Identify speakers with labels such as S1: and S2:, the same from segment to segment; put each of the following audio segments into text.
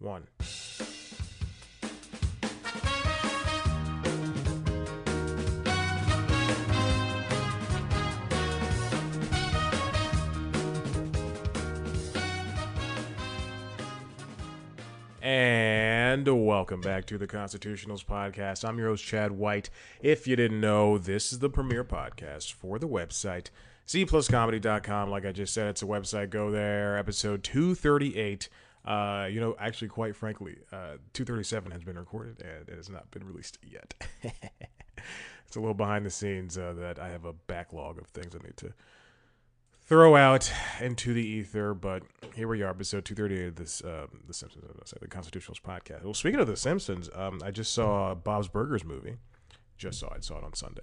S1: one. And welcome back to the Constitutionals Podcast. I'm your host, Chad White. If you didn't know, this is the premier podcast for the website, cpluscomedy.com. Like I just said, it's a website. Go there. Episode 238. Actually, quite frankly, 237 has been recorded and it has not been released yet. It's a little behind the scenes that I have a backlog of things I need to throw out into the ether, but here we are, episode 238 of this, The Simpsons, the Constitutionals Podcast. Well, speaking of The Simpsons, I just saw Bob's Burgers movie. I saw it on Sunday,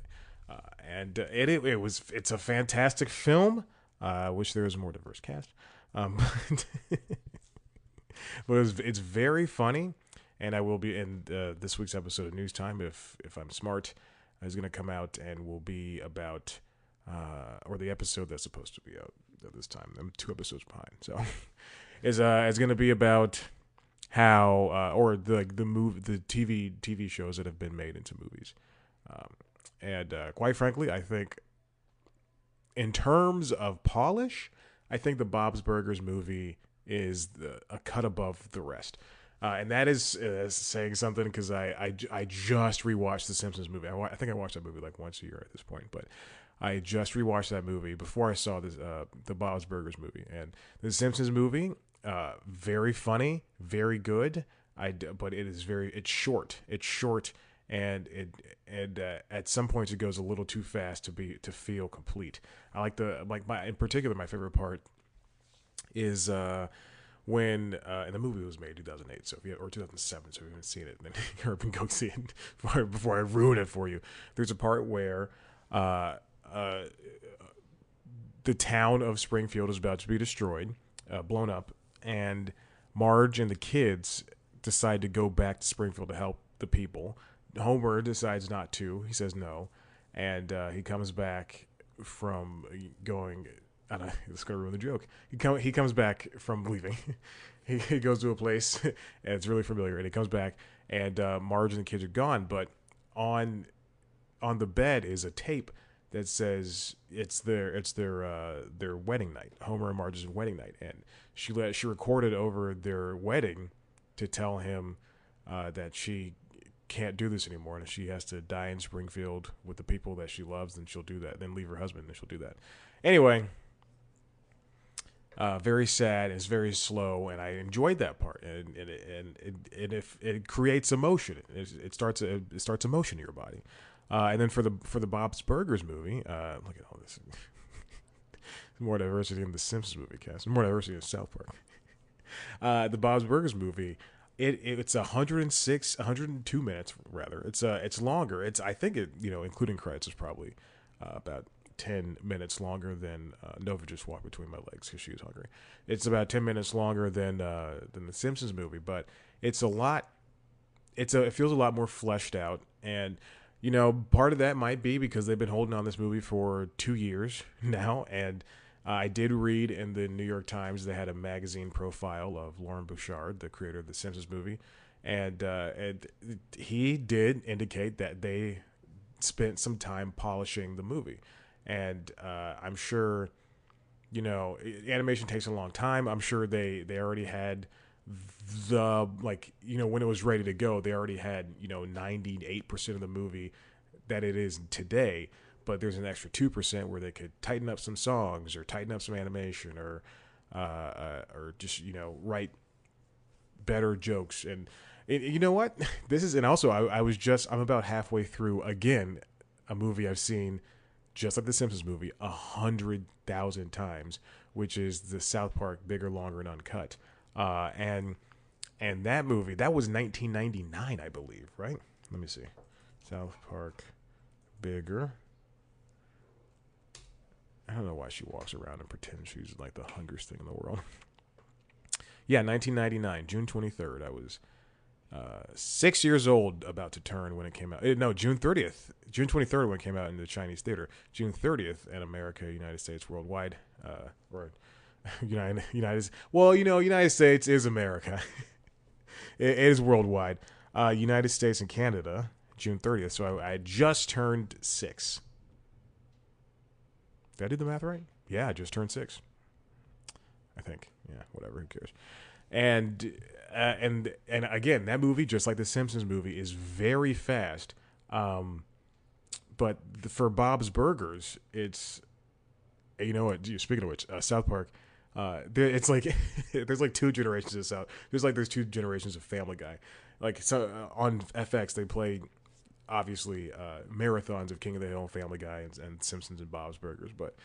S1: it's a fantastic film. I wish there was a more diverse cast, but it's very funny, and I will be in this week's episode of News Time, if I'm smart, is going to come out and will be about. Or the episode that's supposed to be out at this time. I'm 2 episodes behind, so is going to be about how or the TV shows that have been made into movies, and quite frankly, I think in terms of polish, I think the Bob's Burgers movie is a cut above the rest. And that is saying something because I just rewatched the Simpsons movie. I think I watched that movie like once a year at this point, but I just rewatched that movie before I saw this the Bob's Burgers movie. And the Simpsons movie, very funny, very good. But it's short. It's short, and at some points it goes a little too fast to feel complete. I like in particular my favorite part is when and the movie was made in 2008, so or 2007, so if you haven't seen it, then hurry up and go see it before I ruin it for you. There's a part where the town of Springfield is about to be destroyed, blown up, and Marge and the kids decide to go back to Springfield to help the people. Homer decides not to. He says no, and he comes back from going. I don't know, it's going to ruin the joke. He comes back from leaving. he goes to a place, and it's really familiar, and he comes back, and Marge and the kids are gone, but on the bed is a tape that says it's their wedding night, Homer and Marge's wedding night, and she recorded over their wedding to tell him that she can't do this anymore, and if she has to die in Springfield with the people that she loves, then she'll do that. Then leave her husband, then she'll do that. Anyway, very sad. It's very slow, and I enjoyed that part. And if it creates emotion, it starts emotion in your body. And then for the Bob's Burgers movie, look at all this. More diversity in the Simpsons movie cast. More diversity in South Park. The Bob's Burgers movie, it's 102 minutes rather. It's longer. I think including credits, is probably about 10 minutes longer than Nova just walked between my legs because she was hungry. It's about 10 minutes longer than the Simpsons movie, but it's a lot. It feels a lot more fleshed out, and part of that might be because they've been holding on this movie for 2 years now, and I did read in the New York Times they had a magazine profile of Lauren Bouchard, the creator of the Simpsons movie, and he did indicate that they spent some time polishing the movie. And I'm sure, animation takes a long time. I'm sure they already had when it was ready to go, they already had, 98% of the movie that it is today. But there's an extra 2% where they could tighten up some songs or tighten up some animation or just, write better jokes. And you know what? I'm about halfway through again a movie I've seen just like the Simpsons movie 100,000 times, which is the South Park Bigger, Longer, and Uncut. And that movie, that was 1999, I believe, right? Let me see. South Park Bigger. I don't know why she walks around and pretends she's like the hungriest thing in the world. Yeah, 1999, June 23rd. I was 6 years old, about to turn when it came out. No, June 30th. June 23rd when it came out in the Chinese theater. June 30th in America, United States, worldwide. Or United States is America. it is worldwide. United States and Canada, June 30th. So I just turned 6. Did I do the math right? Yeah, I just turned 6. I think. Yeah, whatever. Who cares? And again, that movie, just like the Simpsons movie, is very fast. But for Bob's Burgers, it's, you know what? Speaking of which, South Park. It's like there's like 2 generations of South. There's 2 generations of Family Guy. Like, so on FX they play obviously marathons of King of the Hill, Family Guy, and Simpsons and Bob's Burgers. But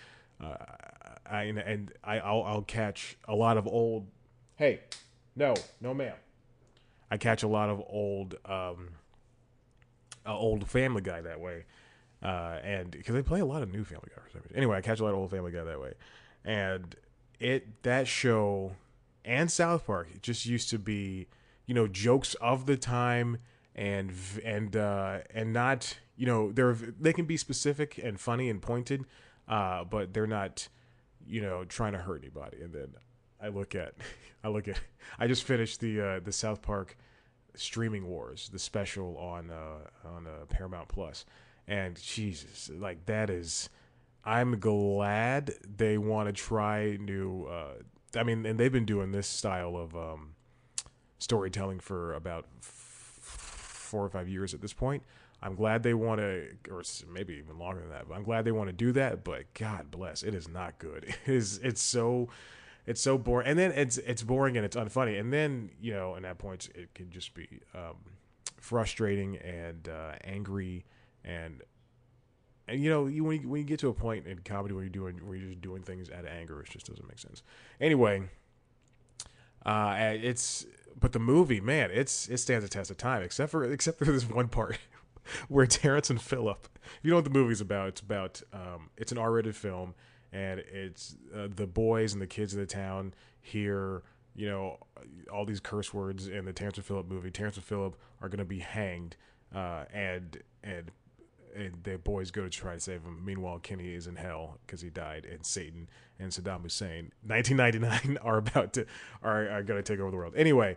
S1: I'll catch a lot of old. Hey, no, ma'am. I catch a lot of old Family Guy that way, and because they play a lot of new Family Guy for some reason. Anyway, I catch a lot of old Family Guy that way, and that show and South Park, it just used to be, you know, jokes of the time, and not, you know, they can be specific and funny and pointed, but they're not, you know, trying to hurt anybody. And then I just finished the South Park Streaming Wars, the special on Paramount Plus, and Jesus, like, that is. I'm glad they want to try new. I mean, and they've been doing this style of storytelling for about 4 or 5 years at this point. I'm glad they want to, or maybe even longer than that. But I'm glad they want to do that. But God bless, it is not good. It's so boring, and then it's boring and it's unfunny, and then, you know, at that point it can just be frustrating and angry, and you know, when you get to a point in comedy where you're just doing things out of anger, it just doesn't make sense. Anyway, but the movie, man, it stands the test of time, except for this one part where Terrence and Phillip. You know what the movie's about? It's about it's an R-rated film, and it's the boys and the kids of the town hear, you know, all these curse words in the Terrence and Phillip movie. Terrence and Phillip are going to be hanged, and the boys go to try to save him. Meanwhile, Kenny is in hell because he died, and Satan and Saddam Hussein, 1999, are going to take over the world. Anyway,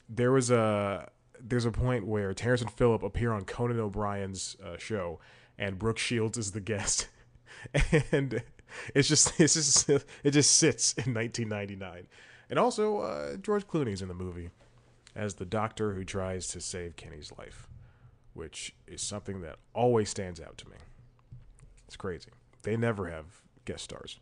S1: there's a point where Terrence and Phillip appear on Conan O'Brien's show, and Brooke Shields is the guest, and it just sits in 1999, and also George Clooney's in the movie as the doctor who tries to save Kenny's life, which is something that always stands out to me. It's crazy. They never have guest stars.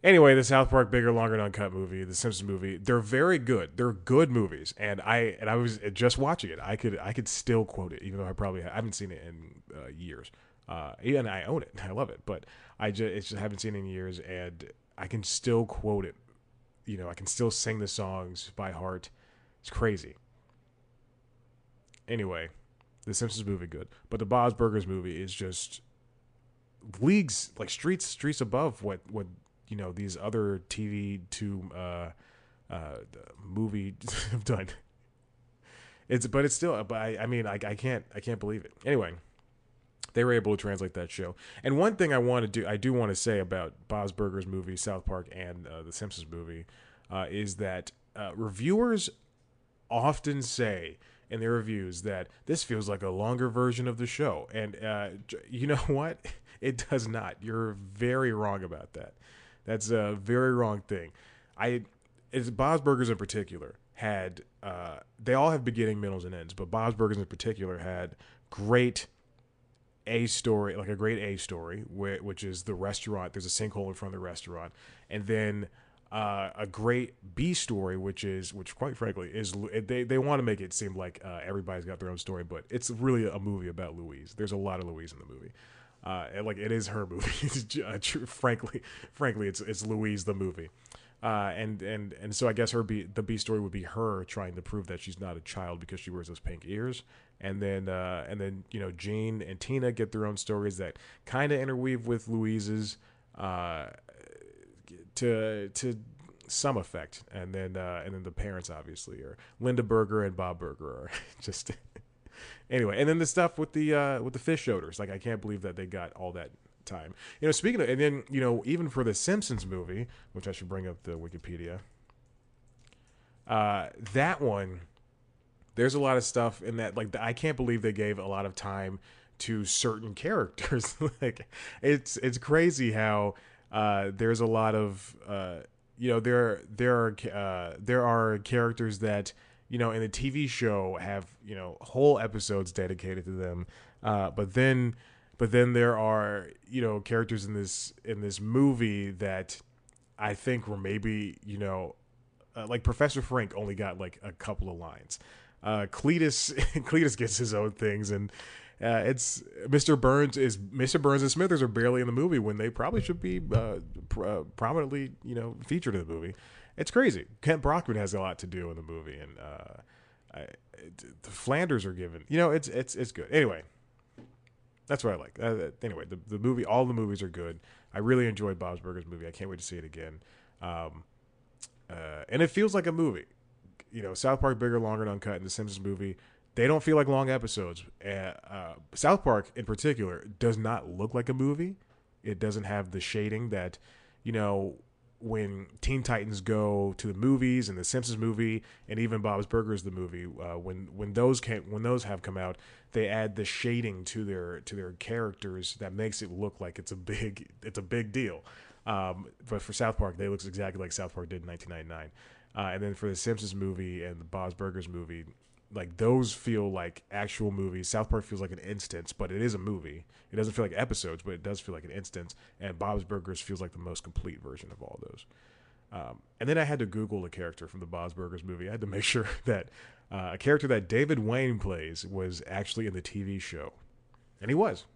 S1: Anyway, the South Park Bigger, Longer, and Uncut movie, the Simpsons movie, they're very good. They're good movies, and I was just watching it. I could still quote it, even though I haven't seen it in years. And I own it. I love it, but I just haven't seen it in years, and I can still quote it. You know, I can still sing the songs by heart. It's crazy. Anyway, the Simpsons movie good, but the Bob's Burgers movie is just leagues, like streets above what you know, these other TV movie have done. But I mean, I can't believe it. Anyway, they were able to translate that show. And one thing I do want to say about Bob's Burgers movie, South Park, and the Simpsons movie, is that reviewers often say in their reviews that this feels like a longer version of the show. And you know what? It does not. You're very wrong about that. That's a very wrong thing. Bob's Burgers in particular had, they all have beginning, middles, and ends, but Bob's Burgers in particular had great A story, like a great A story, which is the restaurant. There's a sinkhole in front of the restaurant. And then a great B story, which quite frankly is, they want to make it seem like everybody's got their own story, but it's really a movie about Louise. There's a lot of Louise in the movie. And like, it is her movie. Frankly, it's Louise the movie. And so I guess the B story would be her trying to prove that she's not a child because she wears those pink ears. And then you know, Gene and Tina get their own stories that kind of interweave with Louise's to some effect. And then the parents obviously are Linda Berger and Bob Berger are just anyway. And then the stuff with the fish odors, like, I can't believe that they got all that time. You know, speaking of, and then, you know, even for the Simpsons movie, which I should bring up the Wikipedia. That one, there's a lot of stuff in that. Like, I can't believe they gave a lot of time to certain characters. Like, it's crazy how there's a lot of there are characters that in the TV show have whole episodes dedicated to them, but then there are characters in this movie that I think were maybe like Professor Frank only got like a couple of lines. Cletus Cletus gets his own things, and it's Mr. Burns and Smithers are barely in the movie when they probably should be prominently featured in the movie. It's crazy. Kent Brockman has a lot to do in the movie, and the Flanders are given. It's good. Anyway, that's what I like. Anyway, the movie, all the movies are good. I really enjoyed Bob's Burgers movie. I can't wait to see it again. And it feels like a movie. South Park, bigger, longer, and uncut, and the Simpsons movie, they don't feel like long episodes. South Park, in particular, does not look like a movie. It doesn't have the shading that, when Teen Titans go to the movies and the Simpsons movie and even Bob's Burgers the movie, when those have come out, they add the shading to their characters that makes it look like it's a big deal. But for South Park, they look exactly like South Park did in 1999. And then for the Simpsons movie and the Bob's Burgers movie, like those feel like actual movies. South Park feels like an instance, but it is a movie. It doesn't feel like episodes, but it does feel like an instance. And Bob's Burgers feels like the most complete version of all those. And then I had to Google a character from the Bob's Burgers movie. I had to make sure that a character that David Wayne plays was actually in the TV show. And he was.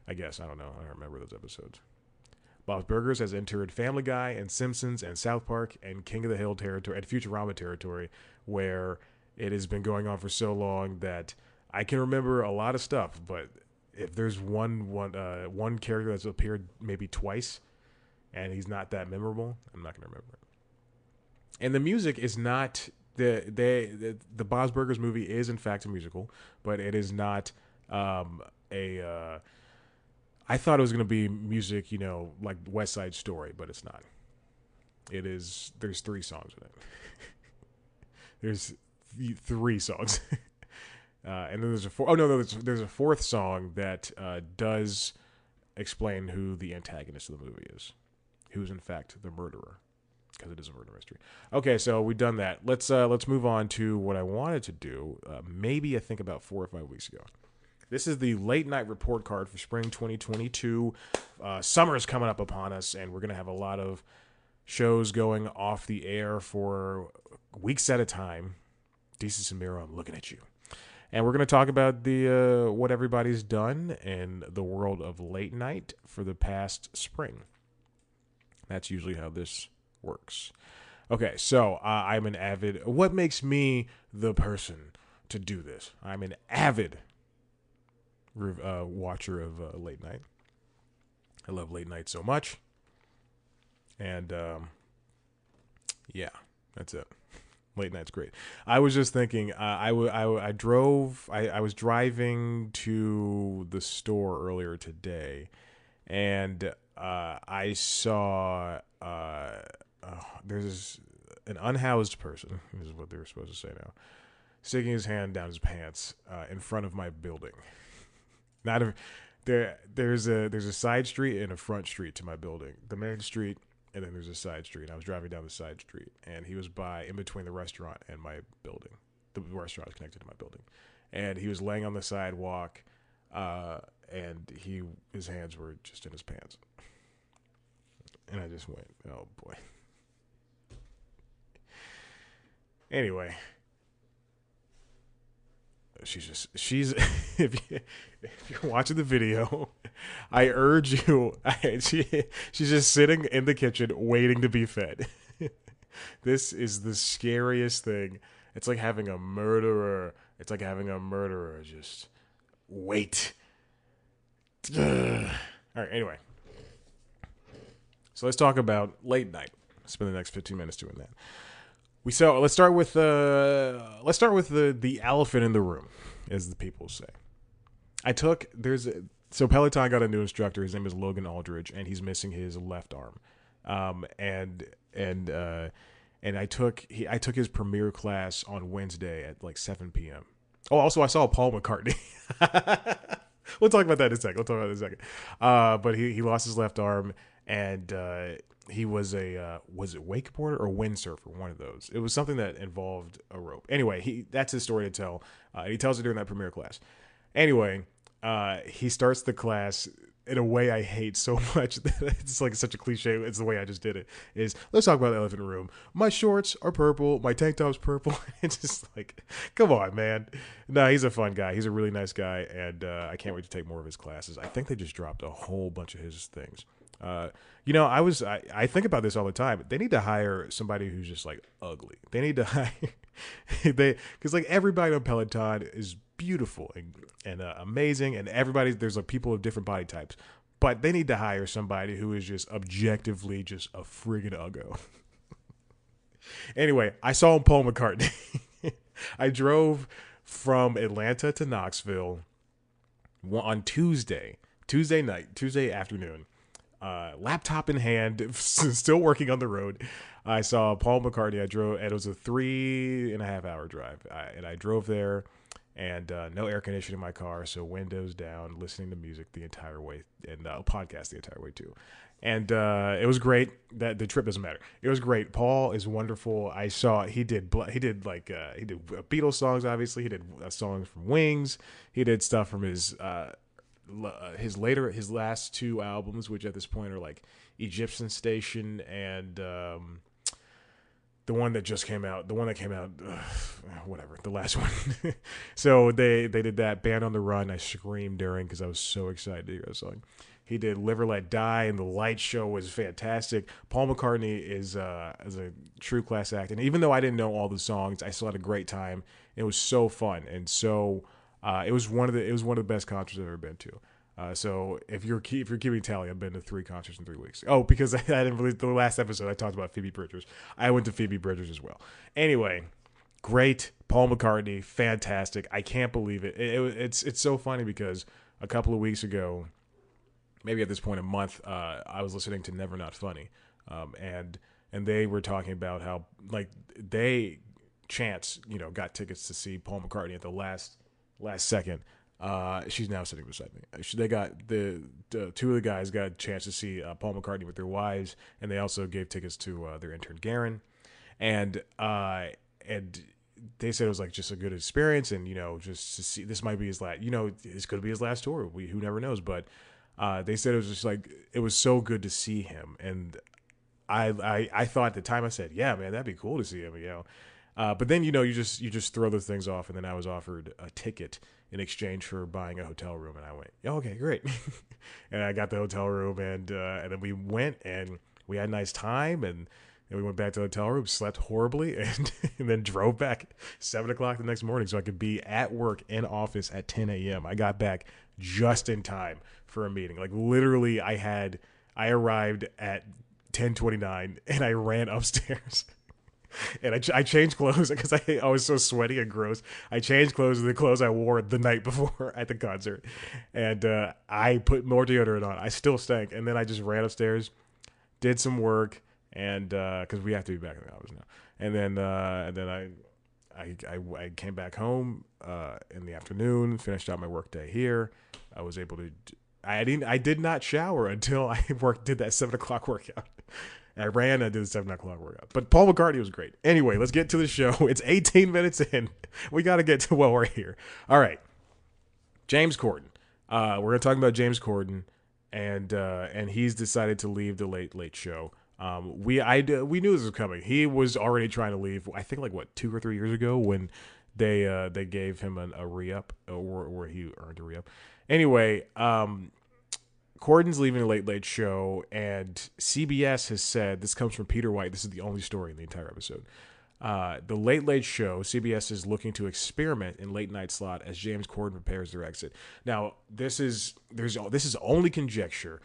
S1: I guess. I don't know. I don't remember those episodes. Bob's Burgers has entered Family Guy and Simpsons and South Park and King of the Hill territory and Futurama territory, where it has been going on for so long that I can remember a lot of stuff. But if there's one character that's appeared maybe twice and he's not that memorable, I'm not going to remember it. And the music is not the Bob's Burgers movie is in fact a musical, but it is not I thought it was going to be music, like West Side Story, but it's not. It is. There's 3 songs in it. There's 3 songs, and then there's a 4th. Oh no, there's a 4th song that does explain who the antagonist of the movie is, who's in fact the murderer, because it is a murder mystery. Okay, so we've done that. Let's move on to what I wanted to do. Maybe I think about 4 or 5 weeks ago. This is the late night report card for spring 2022. Summer is coming up upon us, and we're going to have a lot of shows going off the air for weeks at a time. DESUS MERO, I'm looking at you. And we're going to talk about the what everybody's done in the world of late night for the past spring. That's usually how this works. Okay, so I'm an avid... What makes me the person to do this? I'm an avid watcher of late night. I love late night so much, and yeah, that's it. Late night's great. I was just thinking, I was driving to the store earlier today, and I saw there's an unhoused person. This is what they were supposed to say now, sticking his hand down his pants in front of my building. There's a side street and a front street to my building. The main street, and then there's a side street. I was driving down the side street, and he was in between the restaurant and my building. The restaurant is connected to my building, and he was laying on the sidewalk, and his hands were just in his pants, and I just went, oh boy. Anyway. She's if you're watching the video, I urge you. She's just sitting in the kitchen waiting to be fed. This is the scariest thing. It's like having a murderer. Just wait. All right. Anyway, so let's talk about late night. Spend the next 15 minutes doing that. Let's start with the elephant in the room, as the people say. Peloton got a new instructor. His name is Logan Aldridge, and he's missing his left arm. And and I took his premiere class on Wednesday at like 7 p.m. Oh, also I saw Paul McCartney. We'll talk about that in a second. But he lost his left arm, and he was was it wakeboarder or windsurfer? One of those. It was something that involved a rope. Anyway, that's his story to tell. He tells it during that premiere class. Anyway, he starts the class in a way I hate so much. It's like such a cliche. It's the way I just did it. Is let's talk about the elephant in the room. My shorts are purple. My tank top's purple. It's just like, come on, man. No, he's a fun guy. He's a really nice guy, and I can't wait to take more of his classes. I think they just dropped a whole bunch of his things. I think about this all the time. They need to hire somebody who's just like ugly. They need to hire because like everybody on Peloton is beautiful and amazing, and there's like people of different body types, but they need to hire somebody who is just objectively just a friggin' uggo. Anyway, I saw Paul McCartney. I drove from Atlanta to Knoxville on Tuesday afternoon, laptop in hand, still working on the road. I saw Paul McCartney. I drove, and it was a 3.5 hour drive, and I drove there. And no air conditioning in my car, so windows down, listening to music the entire way, and podcast the entire way too. And it was great. That the trip doesn't matter. It was great. Paul is wonderful. I saw he did Beatles songs. Obviously, he did songs from Wings. He did stuff from his last two albums, which at this point are like Egyptian Station and the one that came out, whatever, the last one. So they did that. Band on the Run. I screamed during because I was so excited to hear that song. He did Live or Let Die, and the light show was fantastic. Paul McCartney is a true class act, and even though I didn't know all the songs, I still had a great time. It was so fun, and so it was one of the best concerts I've ever been to. So if you're keeping tally, I've been to 3 concerts in 3 weeks. Oh, because I didn't release the last episode. I talked about Phoebe Bridgers. I went to Phoebe Bridgers as well. Anyway, great. Paul McCartney, fantastic. I can't believe it. It's so funny because a couple of weeks ago, maybe at this point a month, I was listening to Never Not Funny, and they were talking about how like Chance got tickets to see Paul McCartney at the last second. She's now sitting beside me. They got the 2 of the guys got a chance to see Paul McCartney with their wives, and they also gave tickets to their intern Garen, and they said it was like just a good experience, and just to see this might be his last. This could be his last tour. Who never knows, but they said it was just like it was so good to see him, and I thought at the time I said, yeah, man, that'd be cool to see him, but then you just throw those things off, and then I was offered a ticket in exchange for buying a hotel room, and I went, yeah, okay, great. And I got the hotel room, and then we went, and we had a nice time, and then we went back to the hotel room, slept horribly, and then drove back 7 o'clock the next morning so I could be at work in office at 10 a.m. I got back just in time for a meeting. Like literally, I arrived at 10:29, and I ran upstairs. And I changed clothes because I was so sweaty and gross. I changed clothes to the clothes I wore the night before at the concert. And I put more deodorant on. I still stank. And then I just ran upstairs, did some work, and because we have to be back in the office now. And then I came back home in the afternoon, finished out my work day here. I was able to. I did not shower until I did that 7 o'clock workout. I ran and I did the 7 o'clock workout. But Paul McCartney was great. Anyway, let's get to the show. It's 18 minutes in. We got to get to we're here. All right. James Corden. We're going to talk about James Corden, and he's decided to leave the Late Late Show. We knew this was coming. He was already trying to leave, I think 2 or 3 years ago when they gave him a re-up, or he earned a re-up. Anyway, Corden's leaving the Late Late Show, and CBS has said, this comes from Peter White, this is the only story in the entire episode. The Late Late Show, CBS is looking to experiment in late night slot as James Corden prepares their exit. Now, this is only conjecture.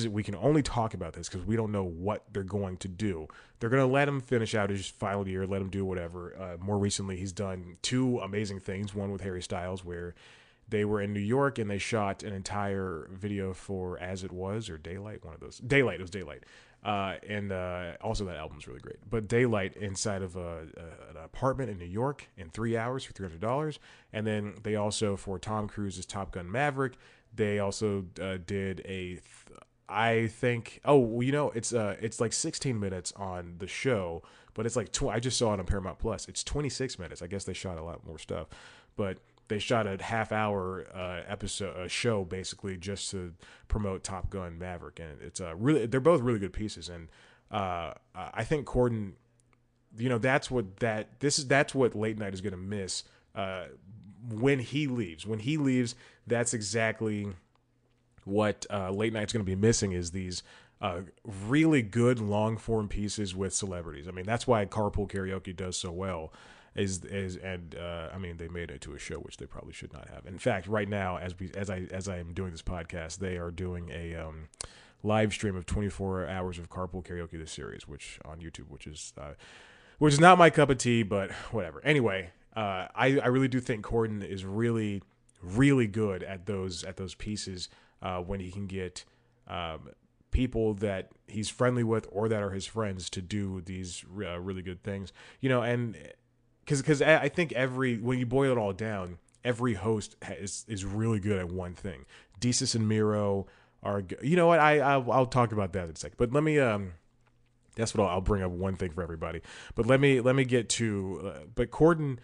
S1: We can only talk about this because we don't know what they're going to do. They're going to let him finish out his final year, let him do whatever. More recently, he's done 2 amazing things. One with Harry Styles, where they were in New York and they shot an entire video for As It Was or Daylight, one of those. Daylight, it was Daylight. And also that album's really great. But Daylight inside of an apartment in New York in 3 hours for $300. And then they also, for Tom Cruise's Top Gun Maverick, they also did I think, it's like 16 minutes on the show, but it's like, I just saw it on Paramount Plus. It's 26 minutes. I guess they shot a lot more stuff, but they shot a half-hour show basically just to promote Top Gun Maverick, and it's they're both really good pieces. And I think Corden, that's what late night is going to miss when he leaves. When he leaves, that's exactly what late night's going to be missing, is these really good long form pieces with celebrities. I mean, that's why Carpool Karaoke does so well. I mean, they made it to a show, which they probably should not have. In fact, right now, as I am doing this podcast, they are doing a live stream of 24 hours of Carpool Karaoke, the series, which on YouTube, which is not my cup of tea, but whatever. Anyway, I really do think Corden is really, really good at those pieces when he can get people that he's friendly with or that are his friends to do these really good things, and. Because I think when you boil it all down, every host is really good at one thing. DESUS MERO are, what, I'll talk about that in a second. But let me, that's what I'll bring up, one thing for everybody. But let me get to, but Corden,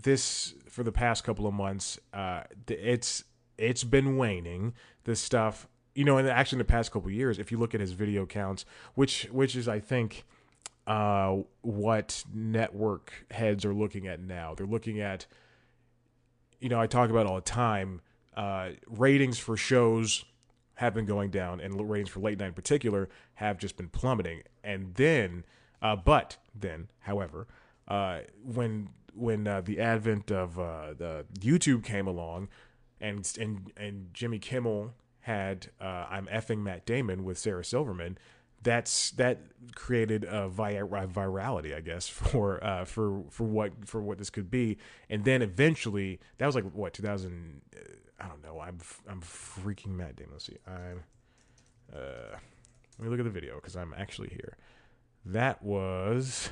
S1: this, for the past couple of months, it's been waning, this stuff, and actually in the past couple of years, if you look at his video counts, which is, I think, what network heads are looking at now. They're looking at, I talk about all the time, ratings for shows have been going down, and ratings for late night in particular have just been plummeting. And then, however, when the advent of the YouTube came along, and Jimmy Kimmel had I'm Effing Matt Damon with Sarah Silverman, that created a virality, I guess, for what this could be. And then eventually, that was like what, 2000? I don't know. I'm freaking Matt Damon. Let's see. Let me look at the video because I'm actually here. That was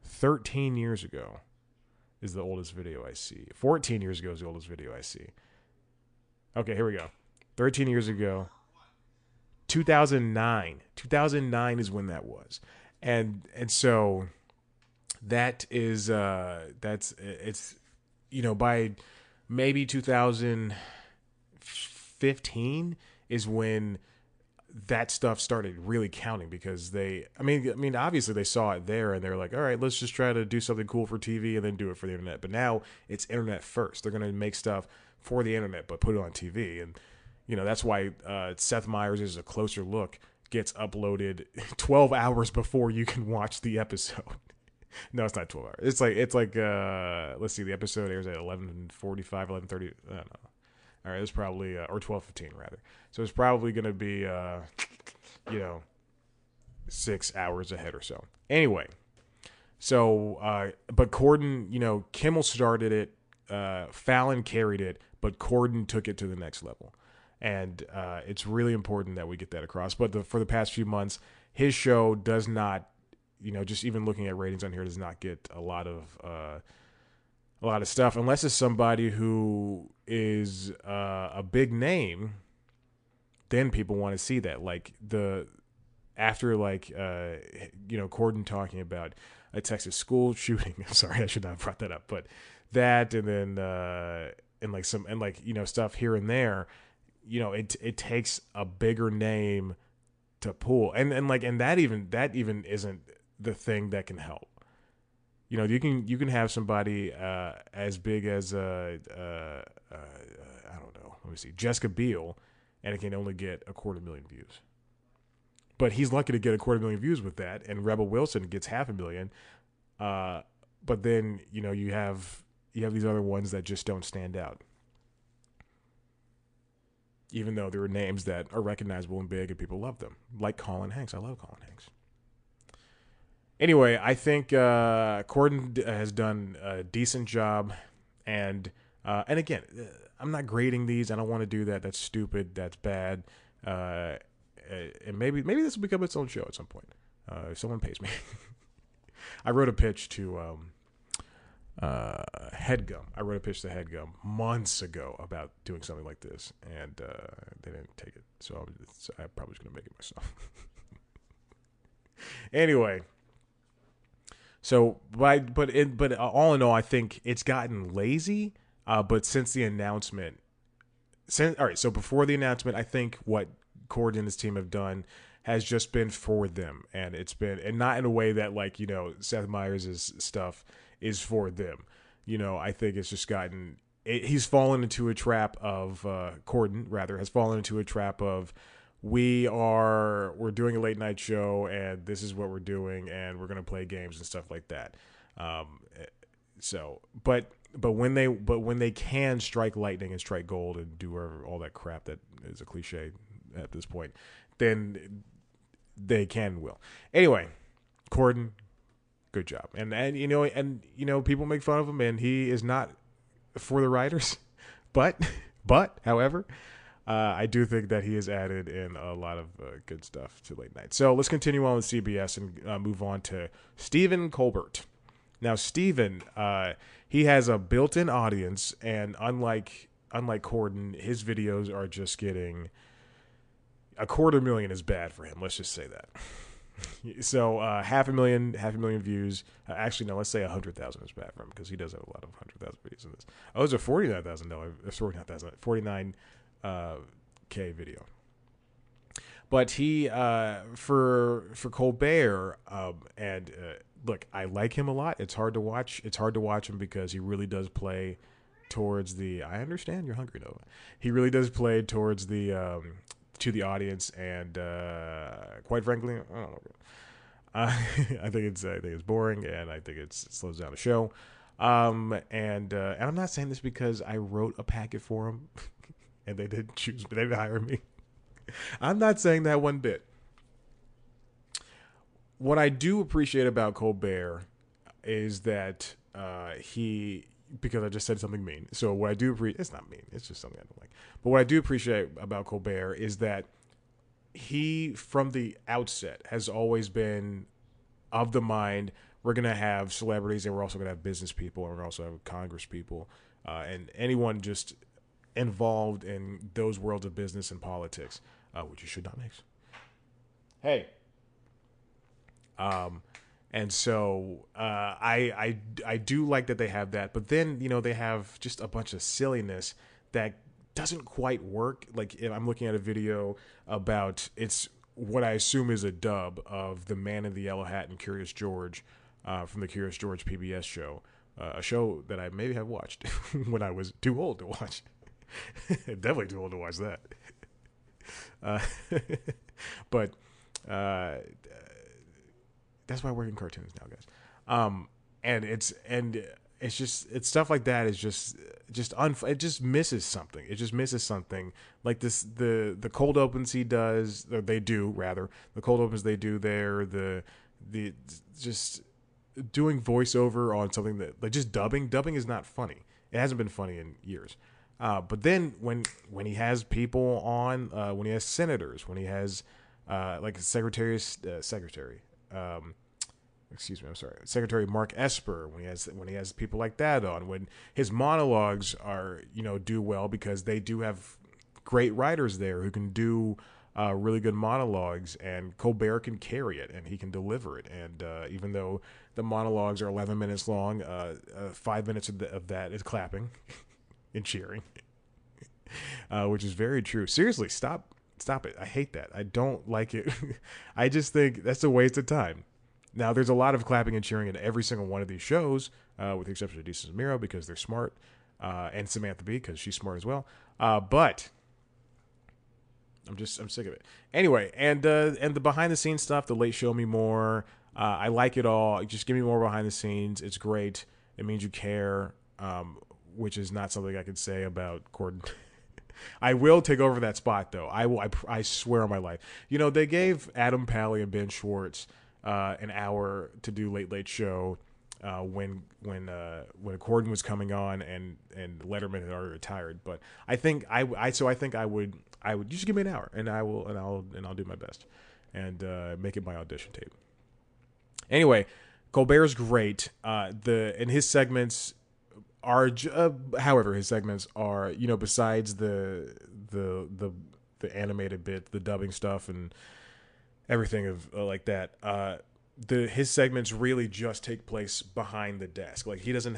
S1: 13 years ago. Is the oldest video I see. 14 years ago is the oldest video I see. Okay, here we go. 13 years ago. 2009 is when that was, and so that is it's by maybe 2015 is when that stuff started really counting, because I mean obviously they saw it there and they're like, all right, let's just try to do something cool for TV and then do it for the internet. But now it's internet first. They're gonna make stuff for the internet but put it on TV. And that's why Seth Meyers' Is a Closer Look gets uploaded 12 hours before you can watch the episode. No, it's not 12 hours. It's like let's see, the episode airs at 11:45, 11:30. I don't know. All right, it's probably or 12:15 rather. So it's probably going to be 6 hours ahead or so. Anyway, so but Corden, Kimmel started it, Fallon carried it, but Corden took it to the next level. And it's really important that we get that across. But for the past few months, his show does not, just even looking at ratings on here, does not get a lot of stuff, unless it's somebody who is a big name. Then people want to see that, like Corden talking about a Texas school shooting. I'm sorry, I should not have brought that up, but that, and then stuff here and there. It takes a bigger name to pull, and that even isn't the thing that can help. You can have somebody as big as I don't know, let me see, Jessica Biel, and it can only get 250,000 views. But he's lucky to get 250,000 views with that, and Rebel Wilson gets 500,000. But then you have these other ones that just don't stand out, even though there are names that are recognizable and big and people love them, like Colin Hanks. I love Colin Hanks. Anyway, I think Corden has done a decent job, and again, I'm not grading these. I don't want to do that. That's stupid. That's bad. and maybe this will become its own show at some point. If someone pays me. I wrote a pitch to Headgum. I wrote a pitch to Headgum months ago about doing something like this, and they didn't take it. So I'm probably just gonna make it myself. Anyway, so but all in all, I think it's gotten lazy. But since the announcement, all right. So before the announcement, I think what CORDEN and his team have done has just been for them, and it's been, and not in a way that, like, Seth Meyers' stuff is for them. I think it's just gotten, he's fallen into a trap of, CORDEN rather has fallen into a trap of, we're doing a late night show, and this is what we're doing, and we're gonna play games and stuff like that. But when they can strike lightning and strike gold and do all that crap that is a cliche at this point, then they can and will. Anyway, CORDEN, good job. And people make fun of him, and he is not for the writers, but however, I do think that he has added in a lot of good stuff to late night. So let's continue on with CBS and move on to Stephen Colbert. Now, Stephen, he has a built-in audience, and unlike CORDEN, his videos are just getting 250,000 is bad for him. Let's just say that. So 500,000 views. Actually, no, let's say 100,000 is bad for him because he does have a lot of 100,000 videos in this. Oh, it's a $49,000 video. But he for Colbert look, I like him a lot. It's hard to watch. It's hard to watch him because he really does play towards the. I understand you're hungry, Nova. He really does play towards the to the audience, and quite frankly, I don't know. I think it's boring, and I think it slows down the show. And I'm not saying this because I wrote a packet for him, and they didn't choose me. They didn't hire me. I'm not saying that one bit. What I do appreciate about Colbert is that because I just said something mean. So what I do appreciate, it's not mean, it's just something I don't like. But what I do appreciate about Colbert is that he, from the outset, has always been of the mind, we're going to have celebrities, and we're also going to have business people, and we're also going to have Congress people, and anyone just involved in those worlds of business and politics, which you should not mix. Hey. And so I do like that they have that, but then they have just a bunch of silliness that doesn't quite work. Like, if I'm looking at a video about, it's what I assume is a dub of The Man in the Yellow Hat and Curious George from the Curious George PBS show, a show that I maybe have watched when I was too old to watch. Definitely too old to watch that. But that's why we're in cartoons now, guys. And it's stuff like that is it just misses something. It just misses something. Like this, the cold opens he does, or they do rather, the cold opens they do there, the just doing voiceover on something that, like, just dubbing is not funny. It hasn't been funny in years. But then when he has people on, when he has senators, when he has like Secretary Mark Esper, when he has people like that on, when his monologues are do well because they do have great writers there who can do really good monologues, and Colbert can carry it and he can deliver it, and even though the monologues are 11 minutes long, 5 minutes of that is clapping and cheering, which is very true. Seriously, stop it. I hate that. I don't like it. I just think that's a waste of time. Now, there's a lot of clapping and cheering in every single one of these shows, with the exception of DESUS MERO because they're smart, and Samantha Bee because she's smart as well. But I'm sick of it. Anyway, and the behind the scenes stuff, the Late Show Me More, I like it all. Just give me more behind the scenes. It's great. It means you care, which is not something I could say about CORDEN. I will take over that spot though. I swear on my life. They gave Adam Pally and Ben Schwartz an hour to do Late Show when Corden was coming on and Letterman had already retired. But I think I would just give me an hour and I'll do my best and make it my audition tape. Anyway, Colbert's great. And his segments are, however, his segments are, besides the animated bit, the dubbing stuff, and everything of like that. His segments really just take place behind the desk. Like they're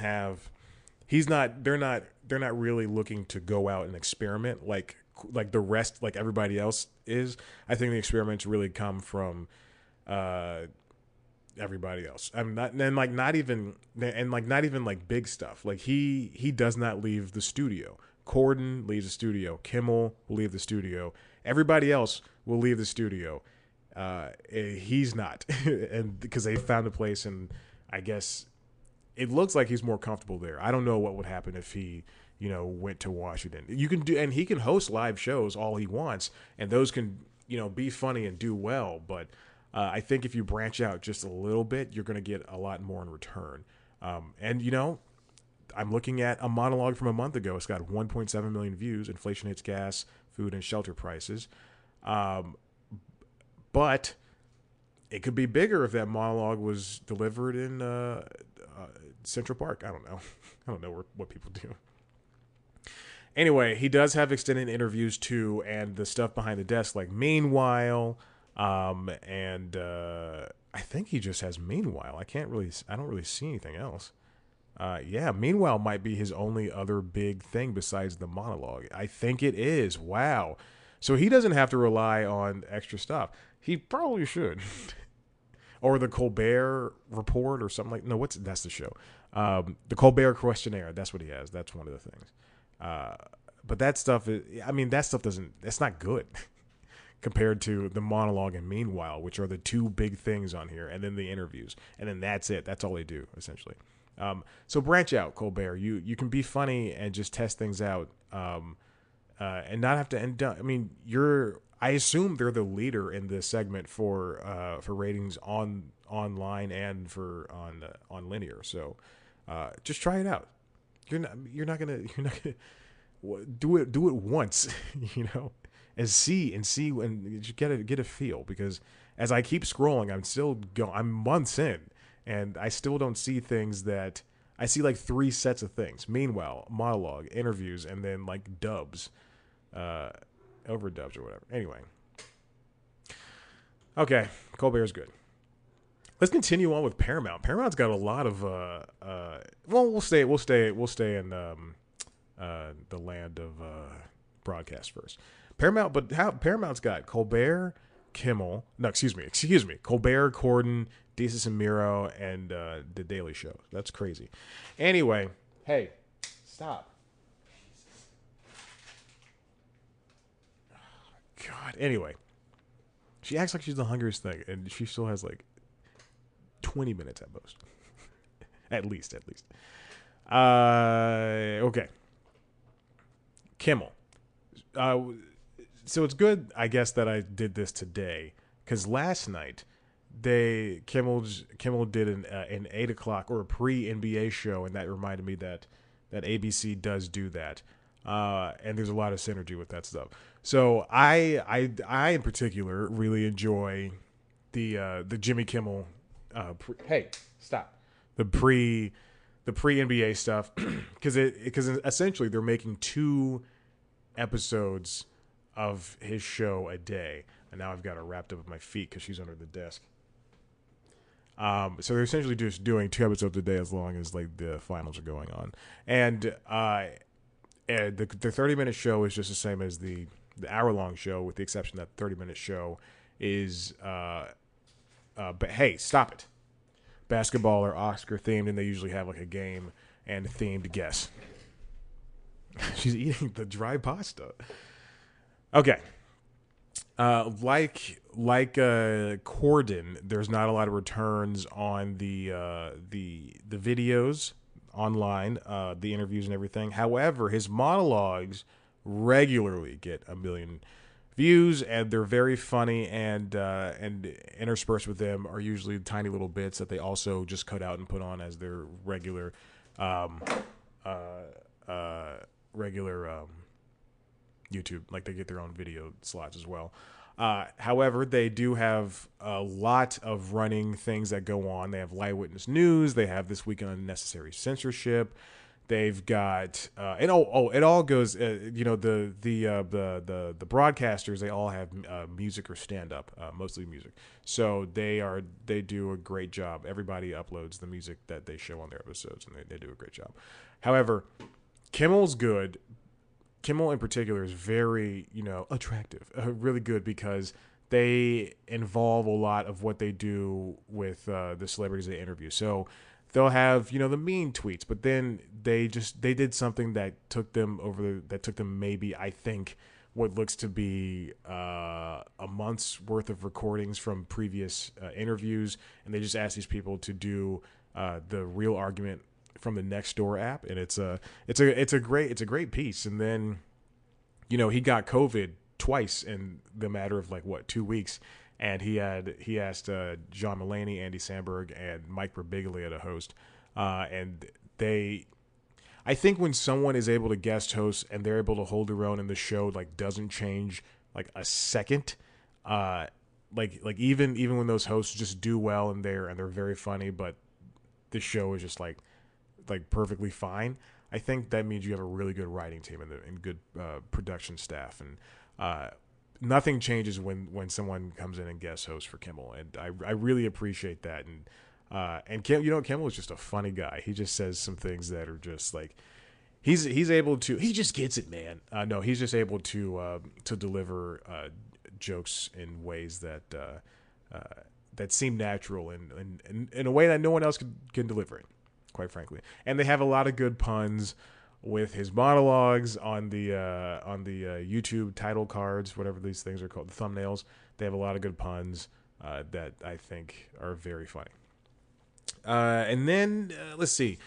S1: not really looking to go out and experiment like the rest, like everybody else is. I think the experiments really come from everybody else. I'm not even like big stuff. Like he does not leave the studio. Corden leaves the studio. Kimmel will leave the studio. Everybody else will leave the studio. He's not, and because they found a place, and I guess it looks like he's more comfortable there. I don't know what would happen if he, went to Washington. And he can host live shows all he wants, and those can, be funny and do well. But I think if you branch out just a little bit, you're going to get a lot more in return. And I'm looking at a monologue from a month ago. It's got 1.7 million views. Inflation hits gas, food, and shelter prices. But it could be bigger if that monologue was delivered in Central Park. I don't know. I don't know what people do. Anyway, he does have extended interviews too, and the stuff behind the desk, like Meanwhile, and I think he just has Meanwhile. I don't really see anything else. Meanwhile might be his only other big thing besides the monologue. I think it is. Wow. So he doesn't have to rely on extra stuff. He probably should. Or the Colbert Report or something like. No, that's the show. The Colbert Questionnaire. That's what he has. That's one of the things. But that stuff that's not good compared to the monologue and Meanwhile, which are the two big things on here, and then the interviews, and then that's it. That's all they do essentially. So branch out, Colbert. You can be funny and just test things out, and not have to end up. I mean, I assume they're the leader in this segment for ratings online and on linear. So just try it out. You're not gonna do it once, and see and just get a feel, because as I keep scrolling, I'm months in, and I still don't see things that I see. Like 3 sets of things: Meanwhile, monologue, interviews, and then like dubs, overdubs or whatever. Anyway, okay, Colbert's good. Let's continue on with Paramount. Paramount's got a lot of we'll stay in the land of broadcast first. Paramount's got Colbert, Kimmel. No, excuse me. Colbert, Corden, DESUS MERO, and The Daily Show. That's crazy. Anyway, hey, stop. God. Anyway, she acts like she's the hungriest thing, and she still has like 20 minutes at most. at least. Okay. Kimmel. So it's good, I guess, that I did this today, because last night Kimmel did an 8 o'clock or a pre-NBA show, and that reminded me that ABC does do that, and there's a lot of synergy with that stuff. So I in particular really enjoy the Jimmy Kimmel. Hey, stop. The pre NBA stuff, because essentially they're making 2 episodes of his show a day, and now I've got her wrapped up with my feet because she's under the desk. So they're essentially just doing 2 episodes a day as long as like the finals are going on, and the 30-minute show is just the same as the hour-long show, with the exception that the 30-minute show is but hey, stop it. Basketball or Oscar themed, and they usually have like a game and a themed guess. She's eating the dry pasta. Okay. Like Corden, there's not a lot of returns on the videos online, the interviews and everything. However, his monologues regularly get a million views, and they're very funny, and interspersed with them are usually tiny little bits that they also just cut out and put on as their regular um, regular YouTube. Like they get their own video slots as well. However, they do have a lot of running things that go on. They have Light Witness News. They have This Week in Unnecessary Censorship. They've got and it all goes. The broadcasters, they all have music or stand up, mostly music. So they do a great job. Everybody uploads the music that they show on their episodes, and they do a great job. However, Kimmel's good. Kimmel in particular is very, attractive, really good, because they involve a lot of what they do with the celebrities they interview. So they'll have, the mean tweets, but then they did something that took them maybe, I think, what looks to be a month's worth of recordings from previous interviews, and they just asked these people to do the real argument from the Nextdoor app, and it's a great piece. And then, he got COVID twice in the matter of 2 weeks, and he asked John Mulaney, Andy Samberg, and Mike Birbiglia to host, and I think when someone is able to guest host and they're able to hold their own, and the show doesn't change a second, even when those hosts just do well and they're very funny, but the show is just perfectly fine, I think that means you have a really good writing team and good production staff, and nothing changes when someone comes in and guest hosts for Kimmel, and I really appreciate that. And Kimmel is just a funny guy. He just says some things that are just he's able to, he just gets it, man. No, he's just able to deliver jokes in ways that seem natural and in a way that no one else can deliver it, quite frankly. And they have a lot of good puns with his monologues on the YouTube title cards, whatever these things are called, the thumbnails. They have a lot of good puns that I think are very funny. And then let's see.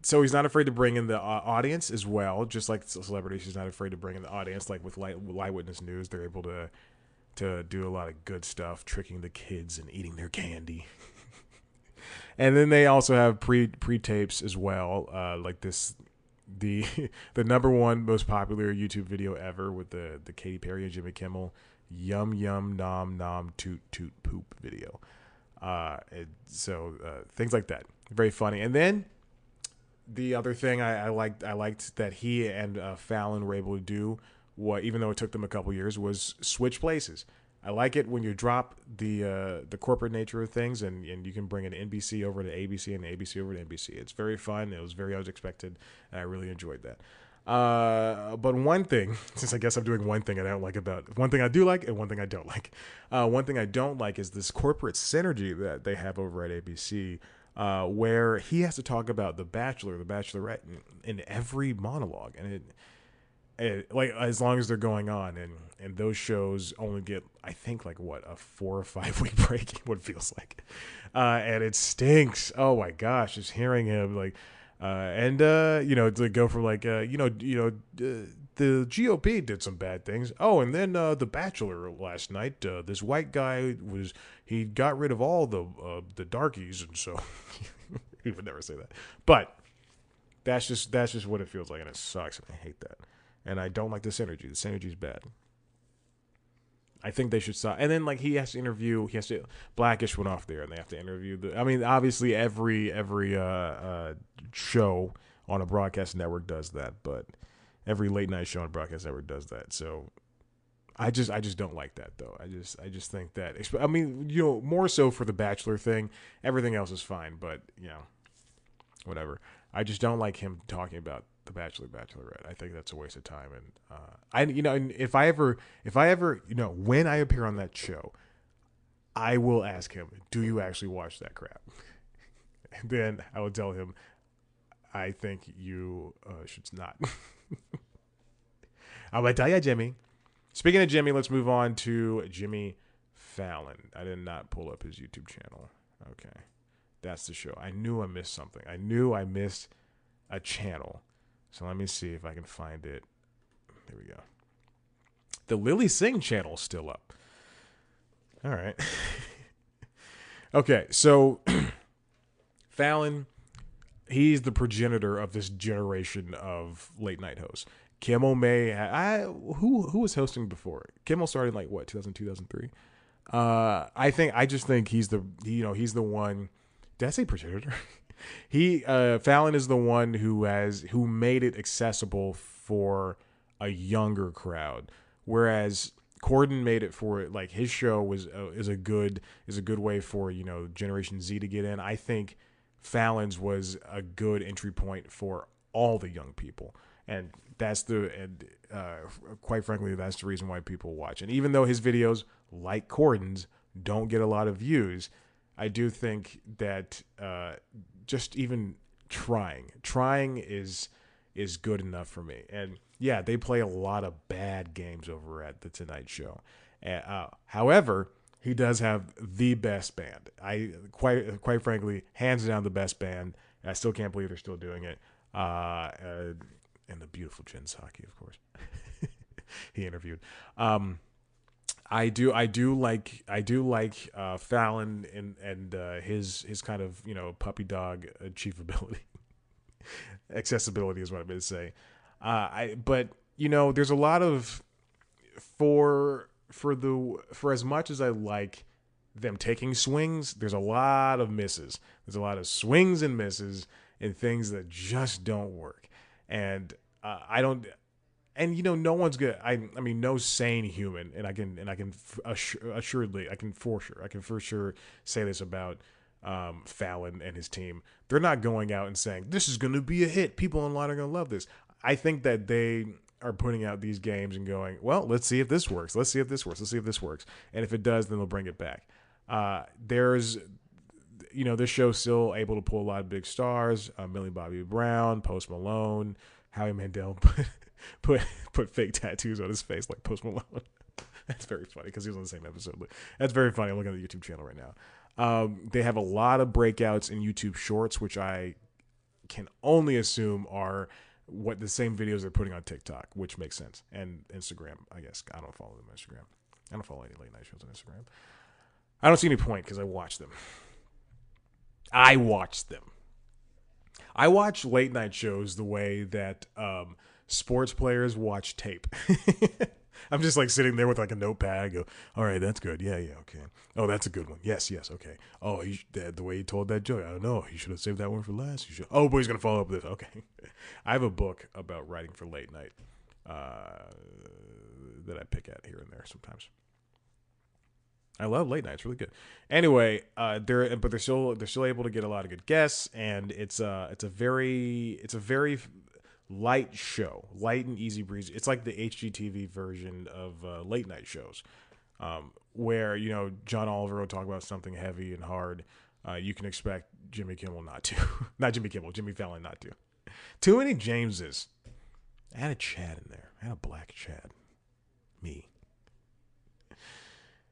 S1: So he's not afraid to bring in the audience as well, just like celebrities. He's not afraid to bring in the audience, like with Light Witness News. They're able to do a lot of good stuff, tricking the kids and eating their candy. And then they also have pre-tapes as well, like the number one most popular YouTube video ever with the Katy Perry and Jimmy Kimmel yum yum nom nom toot toot poop video. So things like that, very funny. And then the other thing I liked that he and Fallon were able to do, even though it took them a couple years, was switch places. I like it when you drop the corporate nature of things, and you can bring an NBC over to ABC and ABC over to NBC. It's very fun. It was very unexpected, and I really enjoyed that. But one thing, since I guess I'm doing one thing I don't like one thing I do like and one thing I don't like. One thing I don't like is this corporate synergy that they have over at ABC, where he has to talk about The Bachelor, The Bachelorette in every monologue, and it as long as they're going on, and those shows only get, I think, a 4 or 5 week break, what it feels like, and it stinks. Oh my gosh, just hearing him to go from the GOP did some bad things. Oh, and then The Bachelor last night, this white guy he got rid of all the darkies, and so he would never say that, but that's just what it feels like, and it sucks, and I hate that. And I don't like the synergy. The synergy's bad. I think they should stop. And then he has to Blackish went off there, and they have to interview obviously every show on a broadcast network does that, but every late night show on a broadcast network does that. So I just don't like that, though. I just think that, more so for the Bachelor thing. Everything else is fine, but whatever. I just don't like him talking about The Bachelor, Bachelorette. I think that's a waste of time. And and if I ever, when I appear on that show, I will ask him, "Do you actually watch that crap?" And then I will tell him, "I think you should not." I'm gonna tell you, Jimmy. Speaking of Jimmy, let's move on to Jimmy Fallon. I did not pull up his YouTube channel. Okay. That's the show. I knew I missed something. I knew I missed a channel. So let me see if I can find it. There we go. The Lily Singh channel's still up. All right. Okay, so Fallon, he's the progenitor of this generation of late night hosts. Kimmel who was hosting before? Kimmel started like what, 2002, 2003? I just think he's the one. Did I say progenitor? Fallon is the one who made it accessible for a younger crowd, whereas Corden made it for, like, his show is a good way for, Generation Z to get in. I think Fallon's was a good entry point for all the young people, and quite frankly, that's the reason why people watch. And even though his videos, like Corden's, don't get a lot of views, I do think that just even trying is good enough for me. And yeah, they play a lot of bad games over at the Tonight Show. However, he does have the best band. Quite frankly, hands down the best band. I still can't believe they're still doing it. And the beautiful Jen Psaki, of course. He interviewed. I do like Fallon and his kind of, puppy dog achievability. Accessibility is what I'm going to say. But there's a lot of for as much as I like them taking swings, there's a lot of misses. There's a lot of swings and misses and things that just don't work. And I don't. And no one's good. I mean, no sane human, and I can for sure say this about Fallon and his team. They're not going out and saying this is going to be a hit. People online are going to love this. I think that they are putting out these games and going, well, let's see if this works. Let's see if this works. And if it does, then they'll bring it back. There's, this show's still able to pull a lot of big stars. Millie Bobby Brown, Post Malone, Howie Mandel put fake tattoos on his face like Post Malone. That's very funny because he was on the same episode. But that's very funny. I'm looking at the YouTube channel right now. They have a lot of breakouts in YouTube Shorts, which I can only assume are what the same videos they're putting on TikTok, which makes sense. And Instagram, I guess. I don't follow them on Instagram. I don't follow any late night shows on Instagram. I don't see any point because I watch them. I watch late night shows the way that sports players watch tape. I'm just like sitting there with like a notepad. I go, all right, that's good. Yeah, okay. Oh, that's a good one. Yes, okay. Oh, the way he told that joke, I don't know. He should have saved that one for last. Oh, boy, he's going to follow up with this. Okay. I have a book about writing for late night that I pick at here and there sometimes. I love late night. It's really good. Anyway, they're still able to get a lot of good guests, and it's a very light show, light and easy breezy. It's like the HGTV version of late night shows, where John Oliver will talk about something heavy and hard. You can expect Jimmy Fallon not to. Too many Jameses. I had a Chad in there. I had a black Chad. Me.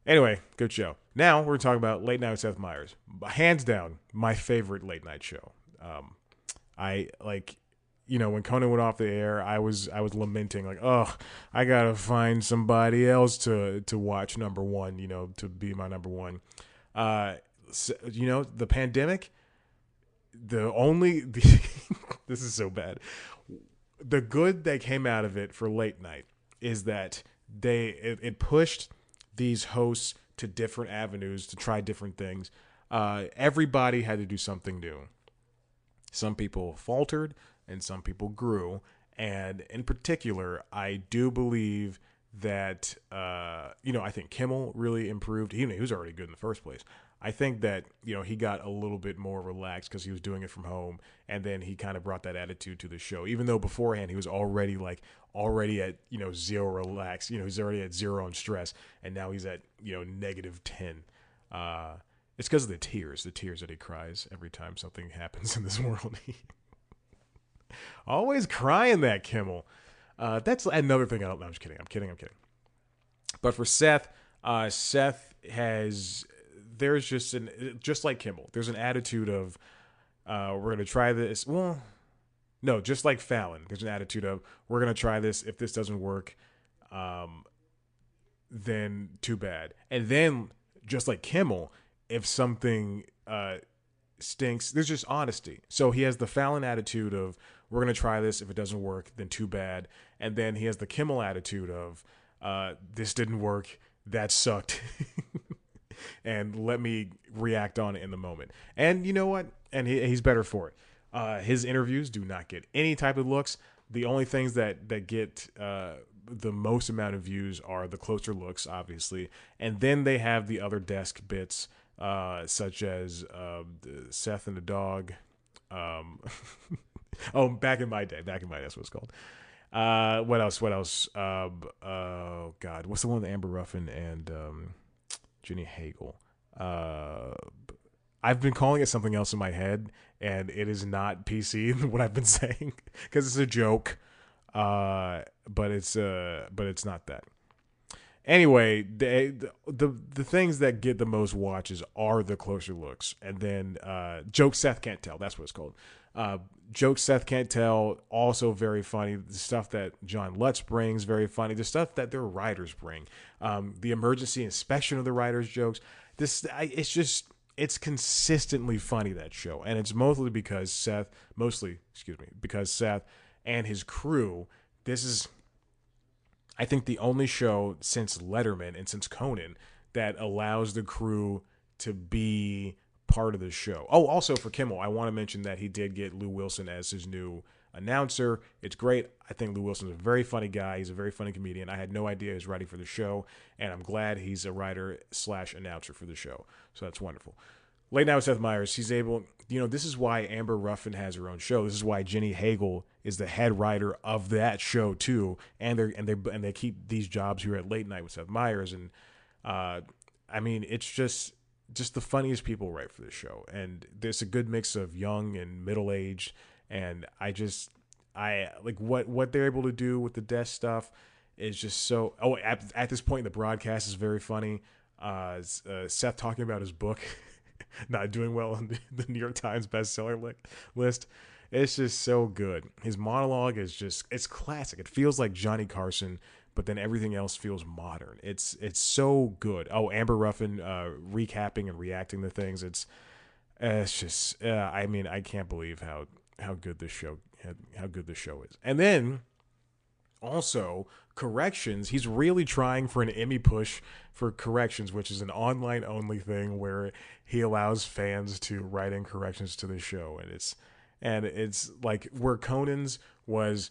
S1: Anyway, good show. Now we're talking about Late Night with Seth Meyers. Hands down, my favorite late night show. I like. When Conan went off the air, I was lamenting like, oh, I gotta find somebody else to watch number one, to be my number one. The pandemic, this is so bad. The good that came out of it for late night is that it pushed these hosts to different avenues to try different things. Everybody had to do something new. Some people faltered and some people grew. And in particular, I do believe that, I think Kimmel really improved. He was already good in the first place. I think that, he got a little bit more relaxed because he was doing it from home. And then he kind of brought that attitude to the show, even though beforehand he was already at, zero relaxed. He's already at zero on stress. And now he's at, -10. It's because of the tears that he cries every time something happens in this world. Always crying, that Kimmel. That's another thing. I'm just kidding. I'm kidding. But for Seth, there's just like Kimmel, there's an attitude of, we're going to try this. Well, no, just like Fallon, there's an attitude of, we're going to try this. If this doesn't work, then too bad. And then, just like Kimmel, if something stinks, there's just honesty. So he has the Fallon attitude of, we're going to try this. If it doesn't work, then too bad. And then he has the Kimmel attitude of, this didn't work. That sucked. And let me react on it in the moment. And you know what? And he's better for it. His interviews do not get any type of looks. The only things that get the most amount of views are the closer looks, obviously. And then they have the other desk bits, such as Seth and the dog. Oh, back in my day, that's what it's called. What else? Oh God, what's the one with Amber Ruffin and Jenny Hagel? I've been calling it something else in my head, and it is not PC what I've been saying, because it's a joke. But it's not that. Anyway, the things that get the most watches are the closer looks, and then joke Seth can't tell. That's what it's called. Joke Seth can't tell, also very funny. The stuff that John Lutz brings, very funny. The stuff that their writers bring, the emergency inspection of the writers' jokes. It's consistently funny, that show, and it's mostly because Seth and his crew. This is, I think, the only show since Letterman and since Conan that allows the crew to be part of the show. Oh, also for Kimmel, I want to mention that he did get Lou Wilson as his new announcer. It's great. I think Lou Wilson's a very funny guy. He's a very funny comedian. I had no idea he was writing for the show, and I'm glad he's a writer/announcer for the show. So that's wonderful. Late Night with Seth Meyers, he's able, this is why Amber Ruffin has her own show. This is why Jenny Hagel is the head writer of that show too, and they keep these jobs here at Late Night with Seth Meyers, and it's just the funniest people write for this show, and there's a good mix of young and middle aged, and I like what they're able to do with the desk stuff is just so. Oh, at this point in the broadcast is very funny. Seth talking about his book. Not doing well on the New York Times bestseller list. It's just so good. His monologue is it's classic. It feels like Johnny Carson, but then everything else feels modern. It's so good. Oh, Amber Ruffin recapping and reacting to things. It's just I can't believe how good this show is. And then also corrections. He's really trying for an Emmy push for corrections, which is an online only thing where he allows fans to write in corrections to the show, and it's like where Conan's was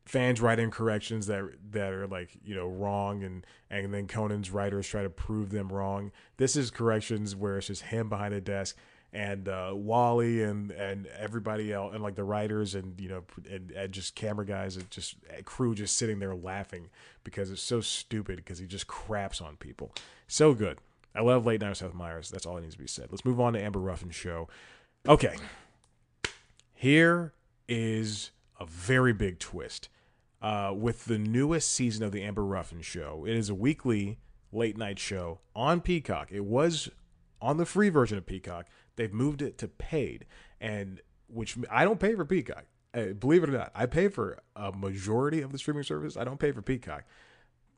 S1: fans write in corrections that are like wrong, and then Conan's writers try to prove them wrong. This is corrections where it's just him behind a desk and Wally and everybody else, and like the writers and and just camera guys and just crew just sitting there laughing because it's so stupid, because he just craps on people. So good. I love Late Night with Seth Meyers. That's all that needs to be said. Let's move on to Amber Ruffin's show. Okay. Here is a very big twist. With the newest season of the Amber Ruffin show, it is a weekly late night show on Peacock. It was on the free version of Peacock. They've moved it to paid, and which I don't pay for Peacock. Believe it or not, I pay for a majority of the streaming service. I don't pay for Peacock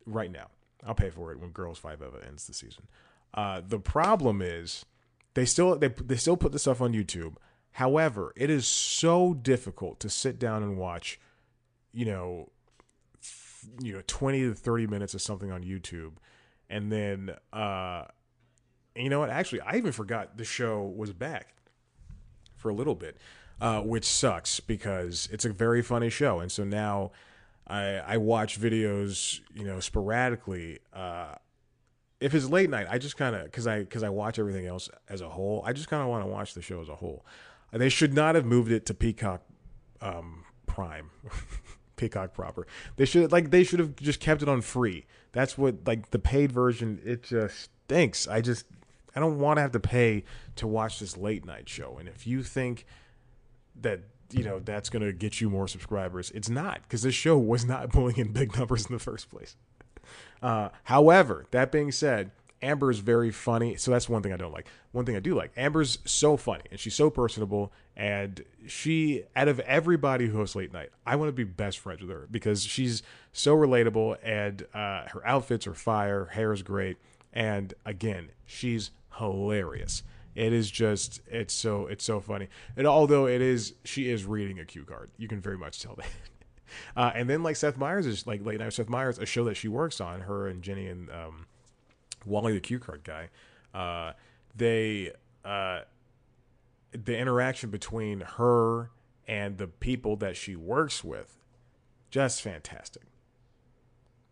S1: right now. I'll pay for it when Girls 5 Eva ends the season. The problem is they still put the stuff on YouTube. However, it is so difficult to sit down and watch, 20 to 30 minutes of something on YouTube, and then. And you know what? Actually, I even forgot the show was back for a little bit, which sucks because it's a very funny show. And so now I watch videos, sporadically. If it's late night, I just kind of, because I watch everything else as a whole, I just kind of want to watch the show as a whole. They should not have moved it to Peacock Prime, Peacock proper. They should have just kept it on free. That's what, the paid version, it just stinks. I don't want to have to pay to watch this late night show. And if you think that, that's going to get you more subscribers, it's not, because this show was not pulling in big numbers in the first place. However, that being said, Amber is very funny. So that's one thing I don't like. One thing I do like, Amber's so funny and she's so personable. And she, out of everybody who hosts late night, I want to be best friends with her because she's so relatable and her outfits are fire. Her hair is great. And again, she's hilarious. It is just, it's so funny. And although she is reading a cue card, you can very much tell that. And then like Seth Meyers is like Late Night with Seth Meyers, a show that she works on, her and Jenny and Wally the cue card guy. The interaction between her and the people that she works with, just fantastic.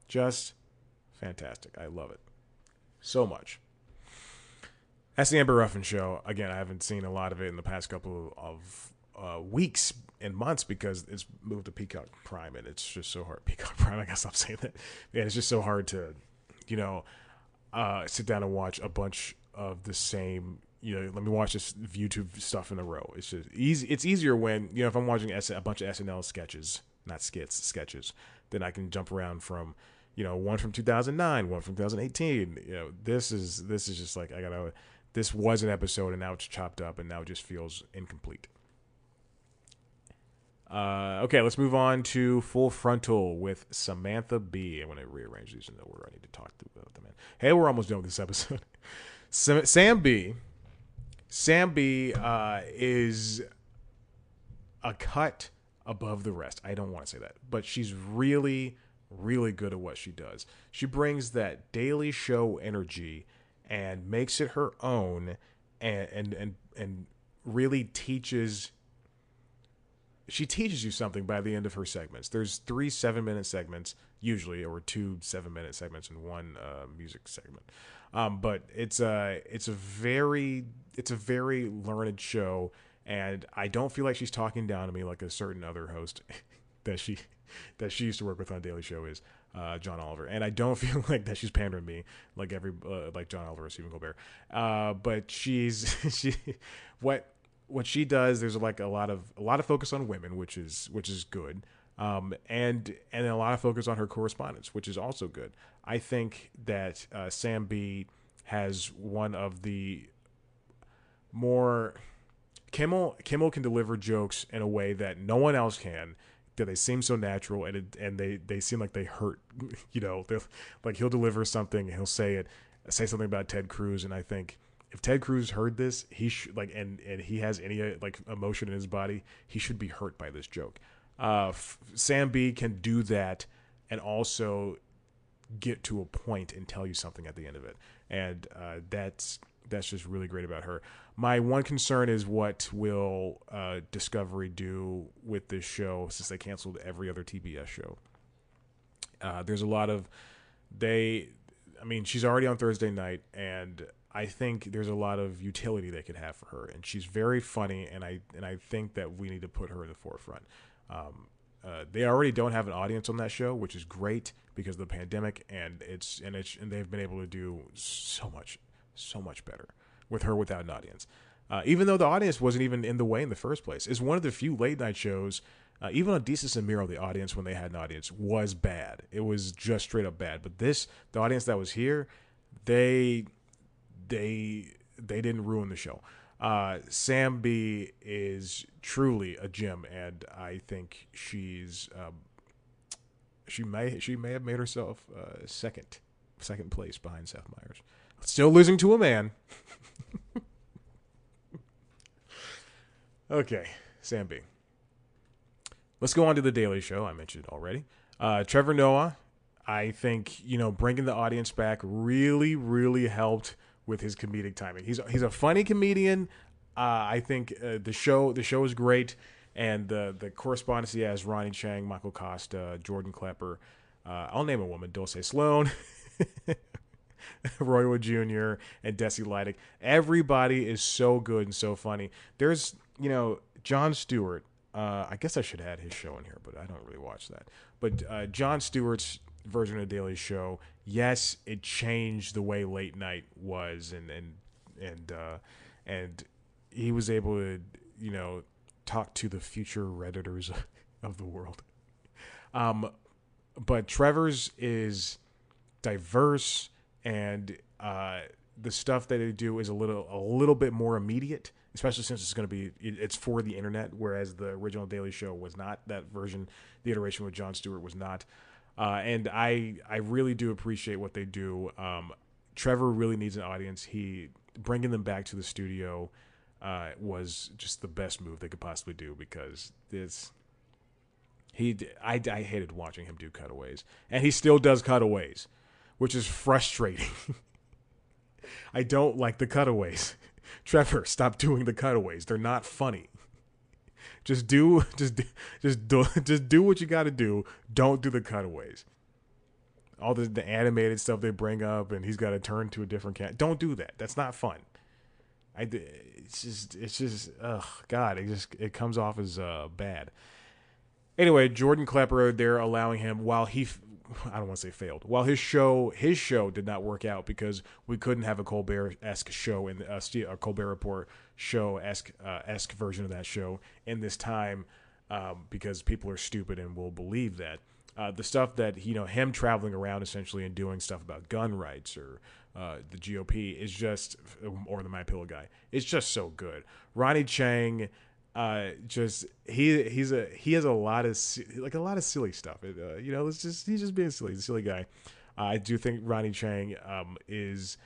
S1: Just fantastic. I love it so much. That's the Amber Ruffin show. Again, I haven't seen a lot of it in the past couple of weeks and months because it's moved to Peacock Prime, and it's just so hard. Peacock Prime, I guess I'll say that. Yeah, it's just so hard to, sit down and watch a bunch of the same. Let me watch this YouTube stuff in a row. It's just easy. It's easier when if I'm watching a bunch of SNL sketches, not skits, sketches, then I can jump around from, one from 2009, one from 2018. This is just like this was an episode and now it's chopped up and now it just feels incomplete. Okay, let's move on to Full Frontal with Samantha B. I want to rearrange these in the order I need to talk about them in. Hey, we're almost done with this episode. Sam B is a cut above the rest. I don't want to say that, but she's really, really good at what she does. She brings that Daily Show energy and makes it her own, and really teaches. She teaches you something by the end of her segments. There's 3 7-minute segments usually, or 2 7-minute segments and 1 music segment. But it's a very learned show, and I don't feel like she's talking down to me like a certain other host that she used to work with on Daily Show is John Oliver, and I don't feel like that she's pandering me like like John Oliver or Stephen Colbert. But what she does, there's like a lot of focus on women, which is good, and a lot of focus on her correspondence, which is also good. I think that Sam B has one of the more Kimmel can deliver jokes in a way that no one else can. That they seem so natural and they seem like they hurt. Like he'll deliver something, he'll say something about Ted Cruz, and I think. If Ted Cruz heard this, he should and he has any emotion in his body, he should be hurt by this joke. Sam B can do that and also get to a point and tell you something at the end of it, and that's just really great about her. My one concern is what will Discovery do with this show since they canceled every other TBS show. There's a lot of she's already on Thursday night, and I think there's a lot of utility they could have for her, and she's very funny, and I think that we need to put her in the forefront. They already don't have an audience on that show, which is great because of the pandemic, and they've been able to do so much better with her without an audience. Even though the audience wasn't even in the way in the first place, it's one of the few late night shows. Even on DESUS MERO, the audience when they had an audience was bad. It was just straight up bad. But the audience that was here, they didn't ruin the show. Sam B is truly a gem, and I think she may have made herself second place behind Seth Meyers. Still losing to a man. Okay, Sam B. Let's go on to The Daily Show. I mentioned it already. Trevor Noah, I think bringing the audience back really, really helped with his comedic timing. He's a funny comedian. I think the show is great, and the correspondence he has: Ronnie Chang, Michael Costa, Jordan Klepper. I'll name a woman: Dulce Sloan, Roy Wood Jr., and Desi Leidig. Everybody is so good and so funny. There's Jon Stewart. I guess I should add his show in here, but I don't really watch that. But Jon Stewart's version of the Daily Show, yes, it changed the way late night was, and he was able to talk to the future Redditors of the world. But Trevor's is diverse and the stuff that they do is a little bit more immediate, especially since it's for the internet, whereas the original Daily Show was not. That version, the iteration with Jon Stewart, was not. And I really do appreciate what they do. Trevor really needs an audience. Bringing them back to the studio was just the best move they could possibly do, because I hated watching him do cutaways, and he still does cutaways, which is frustrating. I don't like the cutaways. Trevor, stop doing the cutaways. They're not funny. Just do what you got to do. Don't do the cutaways. All the animated stuff they bring up, and he's got to turn to a different cat. Don't do that. That's not fun. It's just God. It comes off as bad. Anyway, Jordan Klepper, they're allowing him, while I don't want to say failed, while his show did not work out because we couldn't have a Colbert-esque show in a Colbert Report show-esque version of that show in this time, because people are stupid and will believe that. The stuff that, him traveling around essentially and doing stuff about gun rights or the GOP is just, or the My Pillow guy, it's just so good. Ronnie Chang, he has a lot of silly stuff. He's just being silly. He's a silly guy. I do think Ronnie Chang is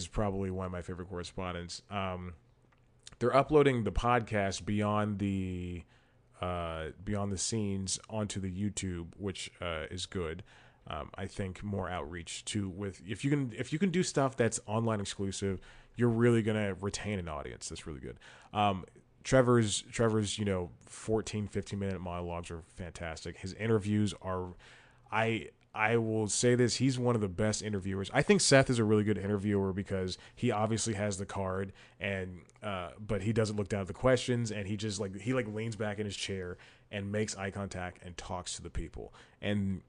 S1: probably one of my favorite correspondents. They're uploading the podcast beyond the scenes onto the YouTube, which is good. I think more outreach if you can do stuff that's online exclusive, you're really gonna retain an audience. That's really good. Trevor's 14, 15-minute monologues are fantastic. His interviews are, I will say this, he's one of the best interviewers. I think Seth is a really good interviewer because he obviously has the card, and but he doesn't look down at the questions, and he just he leans back in his chair and makes eye contact and talks to the people. And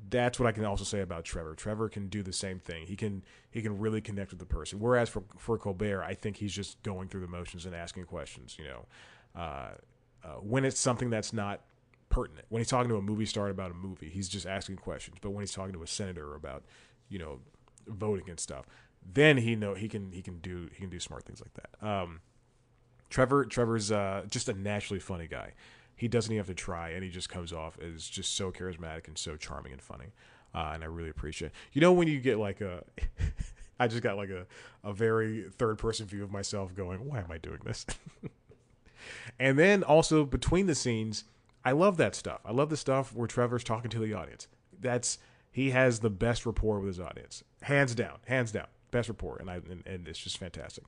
S1: that's what I can also say about Trevor. Trevor can do the same thing. He can really connect with the person. Whereas for Colbert, I think he's just going through the motions and asking questions. When it's something that's not pertinent. When he's talking to a movie star about a movie, he's just asking questions. But when he's talking to a senator about voting and stuff, then he can do smart things like that. Trevor's just a naturally funny guy. He doesn't even have to try, and he just comes off as just so charismatic and so charming and funny. And I really appreciate it. When you get I just got a very third-person view of myself going, why am I doing this? And then also between the scenes, I love that stuff. I love the stuff where Trevor's talking to the audience. He has the best rapport with his audience. Hands down. Best rapport, and it's just fantastic.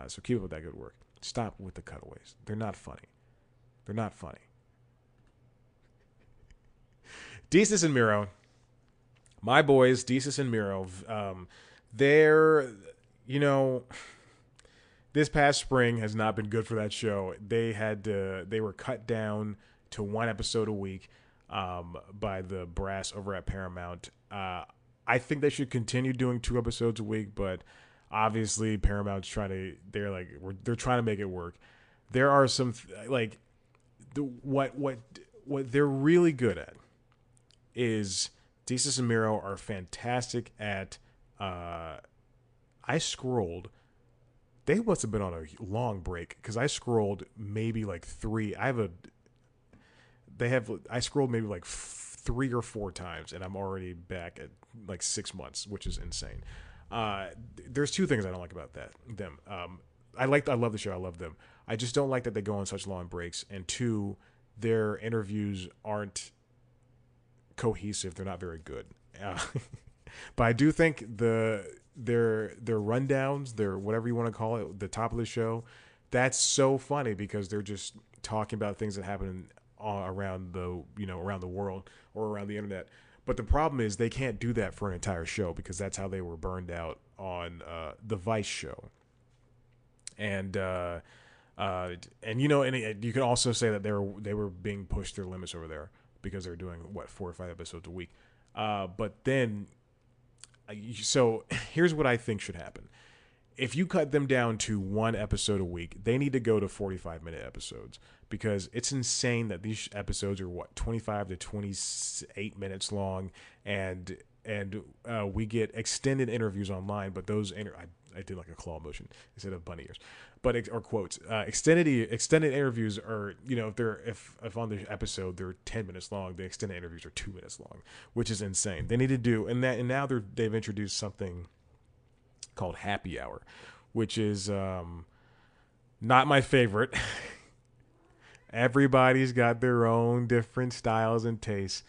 S1: So keep up with that good work. Stop with the cutaways. They're not funny. DESUS and Mero, my boys, DESUS and Mero, this past spring has not been good for that show. They were cut down to one episode a week by the brass over at Paramount. I think they should continue doing 2 episodes a week, but obviously Paramount's they're trying to make it work. There are some what they're really good at is DESUS and Mero are fantastic at I scrolled. They must have been on a long break because I scrolled maybe 3. I scrolled maybe 3 or 4 times, and I'm already back at 6 months, which is insane. There's 2 things I don't like about them. I love the show. I love them. I just don't like that they go on such long breaks. And 2, their interviews aren't cohesive. They're not very good. But I do think their rundowns, their whatever you want to call it, the top of the show, that's so funny because they're just talking about things that happen around the world or around the internet. But the problem is they can't do that for an entire show because that's how they were burned out on the Vice show. And you can also say that they were being pushed their limits over there because they're doing 4 or 5 episodes a week. But then, so here's what I think should happen. If you cut them down to 1 episode a week, they need to go to 45-minute episodes because it's insane that these episodes are 25 to 28 minutes long, and we get extended interviews online, but I did like a claw motion instead of bunny ears, but or quotes. Extended interviews are, if on the episode they're 10 minutes long, the extended interviews are 2 minutes long, which is insane. They need to do and now they've introduced something called happy hour, which is not my favorite. Everybody's got their own different styles and tastes.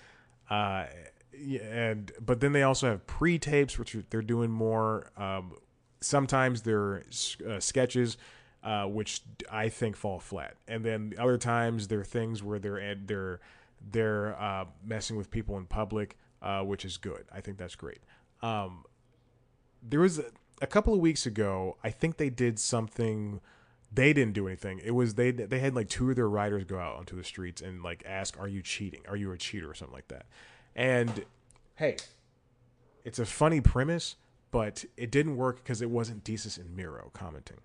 S1: But then they also have pre-tapes, which they're doing more. Sometimes they're sketches, which I think fall flat, and then other times they're things where they're messing with people in public, which is good. I think that's great. There was a couple of weeks ago, I think they did something. They didn't do anything. It was they had like 2 of their writers go out onto the streets and like ask, "Are you cheating? Are you a cheater?" or something like that. And hey, it's a funny premise, but it didn't work because it wasn't DESUS MERO commenting.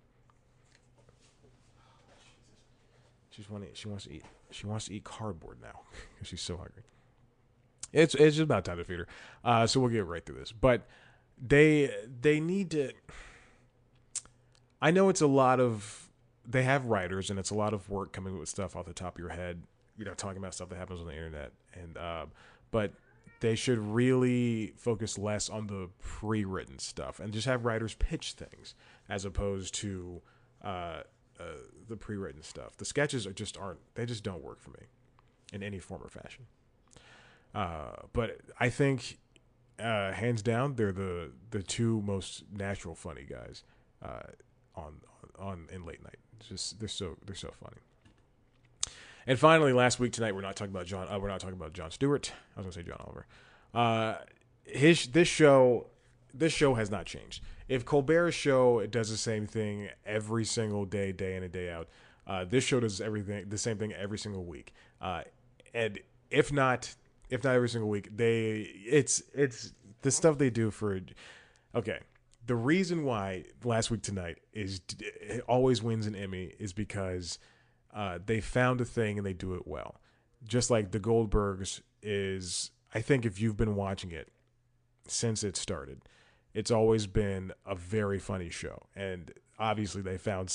S1: She wants to eat cardboard now because she's so hungry. It's just about time to feed her. So we'll get right through this. But they need to. I know it's a lot of. They have writers, and it's a lot of work coming up with stuff off the top of your head. Talking about stuff that happens on the internet, and but they should really focus less on the pre-written stuff and just have writers pitch things as opposed to the pre-written stuff. The sketches they just don't work for me in any form or fashion. But I think hands down they're the 2 most natural funny guys on in late night. It's just they're so funny. And finally, last week tonight, we're not talking about Jon Stewart. I was gonna say John Oliver. This show has not changed. If Colbert's show does the same thing every single day, day in and day out, this show does the same thing every single week. And if not every single week, it's the stuff they do for. Okay, the reason why Last Week Tonight it always wins an Emmy is because. They found a thing and they do it well. Just like the Goldbergs is, I think if you've been watching it since it started, it's always been a very funny show. And obviously they found,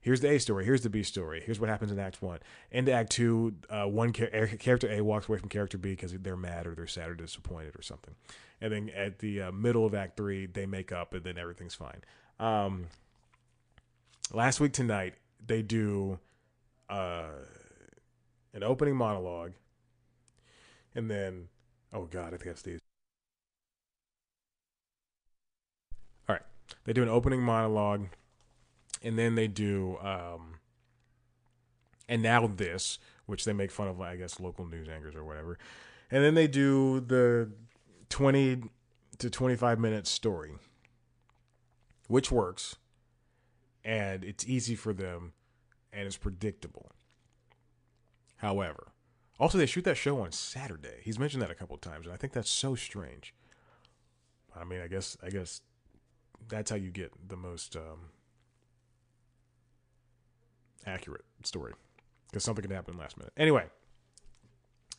S1: here's the A story, here's the B story, here's what happens in Act 1. Into Act 2, character A walks away from character B because they're mad or they're sad or disappointed or something. And then at the middle of Act 3, they make up and then everything's fine. Last Week Tonight, they do an opening monologue, and then, oh God, I think that's these. All right, they do an opening monologue, and then they do, and now this, which they make fun of, I guess, local news anchors or whatever, and then they do the 20 to 25 minute story, which works. And it's easy for them, and it's predictable. However, also they shoot that show on Saturday. He's mentioned that a couple of times, and I think that's so strange. I mean, I guess that's how you get the most accurate story, because something can happen last minute. Anyway,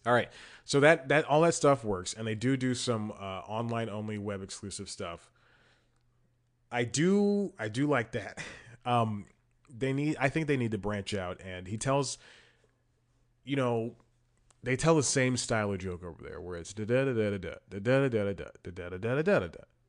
S1: all right. So that all that stuff works, and they do some online only web exclusive stuff. I do like that. I think they need to branch out, and he tells, they tell the same style of joke over there where it's da da da da da da da da da da da da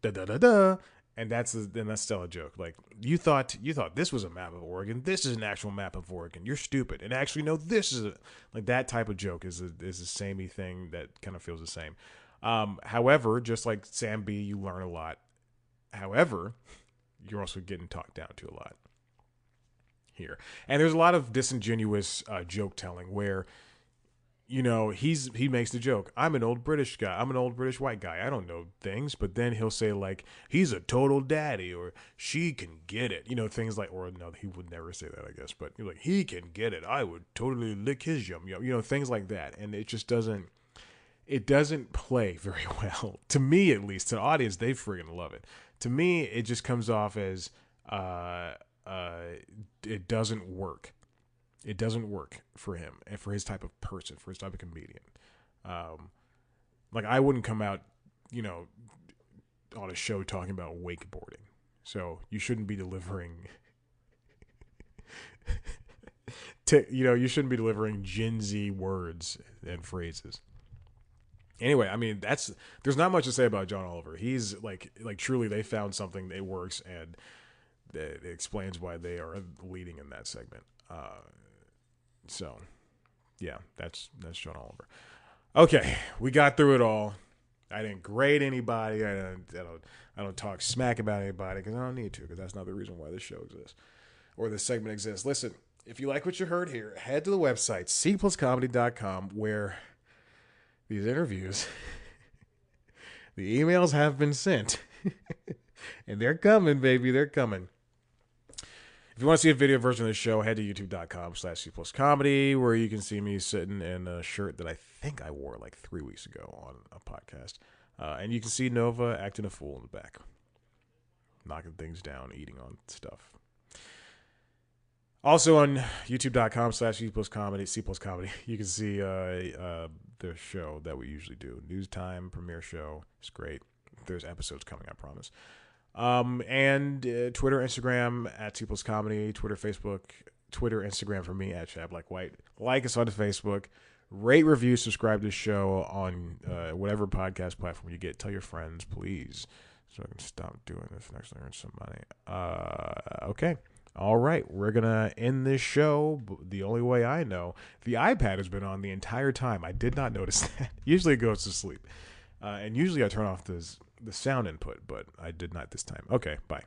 S1: da da da da, and that's still a joke. Like you thought this was a map of Oregon. This is an actual map of Oregon. You're stupid. And actually, no, this is like that type of joke is the samey thing that kind of feels the same. However, just like Sam B, you learn a lot. However, you're also getting talked down to a lot here. And there's a lot of disingenuous joke telling where, he makes the joke. I'm an old British guy. I'm an old British white guy. I don't know things. But then he'll say like, he's a total daddy, or she can get it. Things like, or no, he would never say that, I guess. But like, he can get it. I would totally lick his yum yum. Things like that. And it just doesn't play very well. To me, at least. To the audience, they friggin' love it. To me, it just comes off as it doesn't work. It doesn't work for him and for his type of person, for his type of comedian. Like, I wouldn't come out, on a show talking about wakeboarding. So you shouldn't be delivering, you shouldn't be delivering Gen Z words and phrases. Anyway, I mean, there's not much to say about John Oliver. He's like truly, they found something that works, and it explains why they are leading in that segment. So yeah, that's John Oliver. Okay, we got through it all. I didn't grade anybody. I don't talk smack about anybody because I don't need to, because that's not the reason why this show exists or this segment exists. Listen, if you like what you heard here, head to the website cpluscomedy.com, where these interviews, the emails have been sent, and they're coming, baby. They're coming. If you want to see a video version of the show, head to youtube.com/cpluscomedy, where you can see me sitting in a shirt that I think I wore like 3 weeks ago on a podcast. And you can see Nova acting a fool in the back, knocking things down, eating on stuff. Also on youtube.com/cpluscomedy, you can see the show that we usually do. News Time, premiere show. It's great. There's episodes coming, I promise. And Twitter, Instagram at @cpluscomedy, Twitter, Facebook, Twitter, Instagram for me at @ChadBlackWhite. Like us on Facebook, rate, review, subscribe to the show on whatever podcast platform you get. Tell your friends, please, so I can stop doing this and actually earn some money. Okay. All right. We're going to end this show the only way I know. The iPad has been on the entire time. I did not notice that. Usually it goes to sleep. And usually I turn off the sound input, but I did not this time. Okay, bye.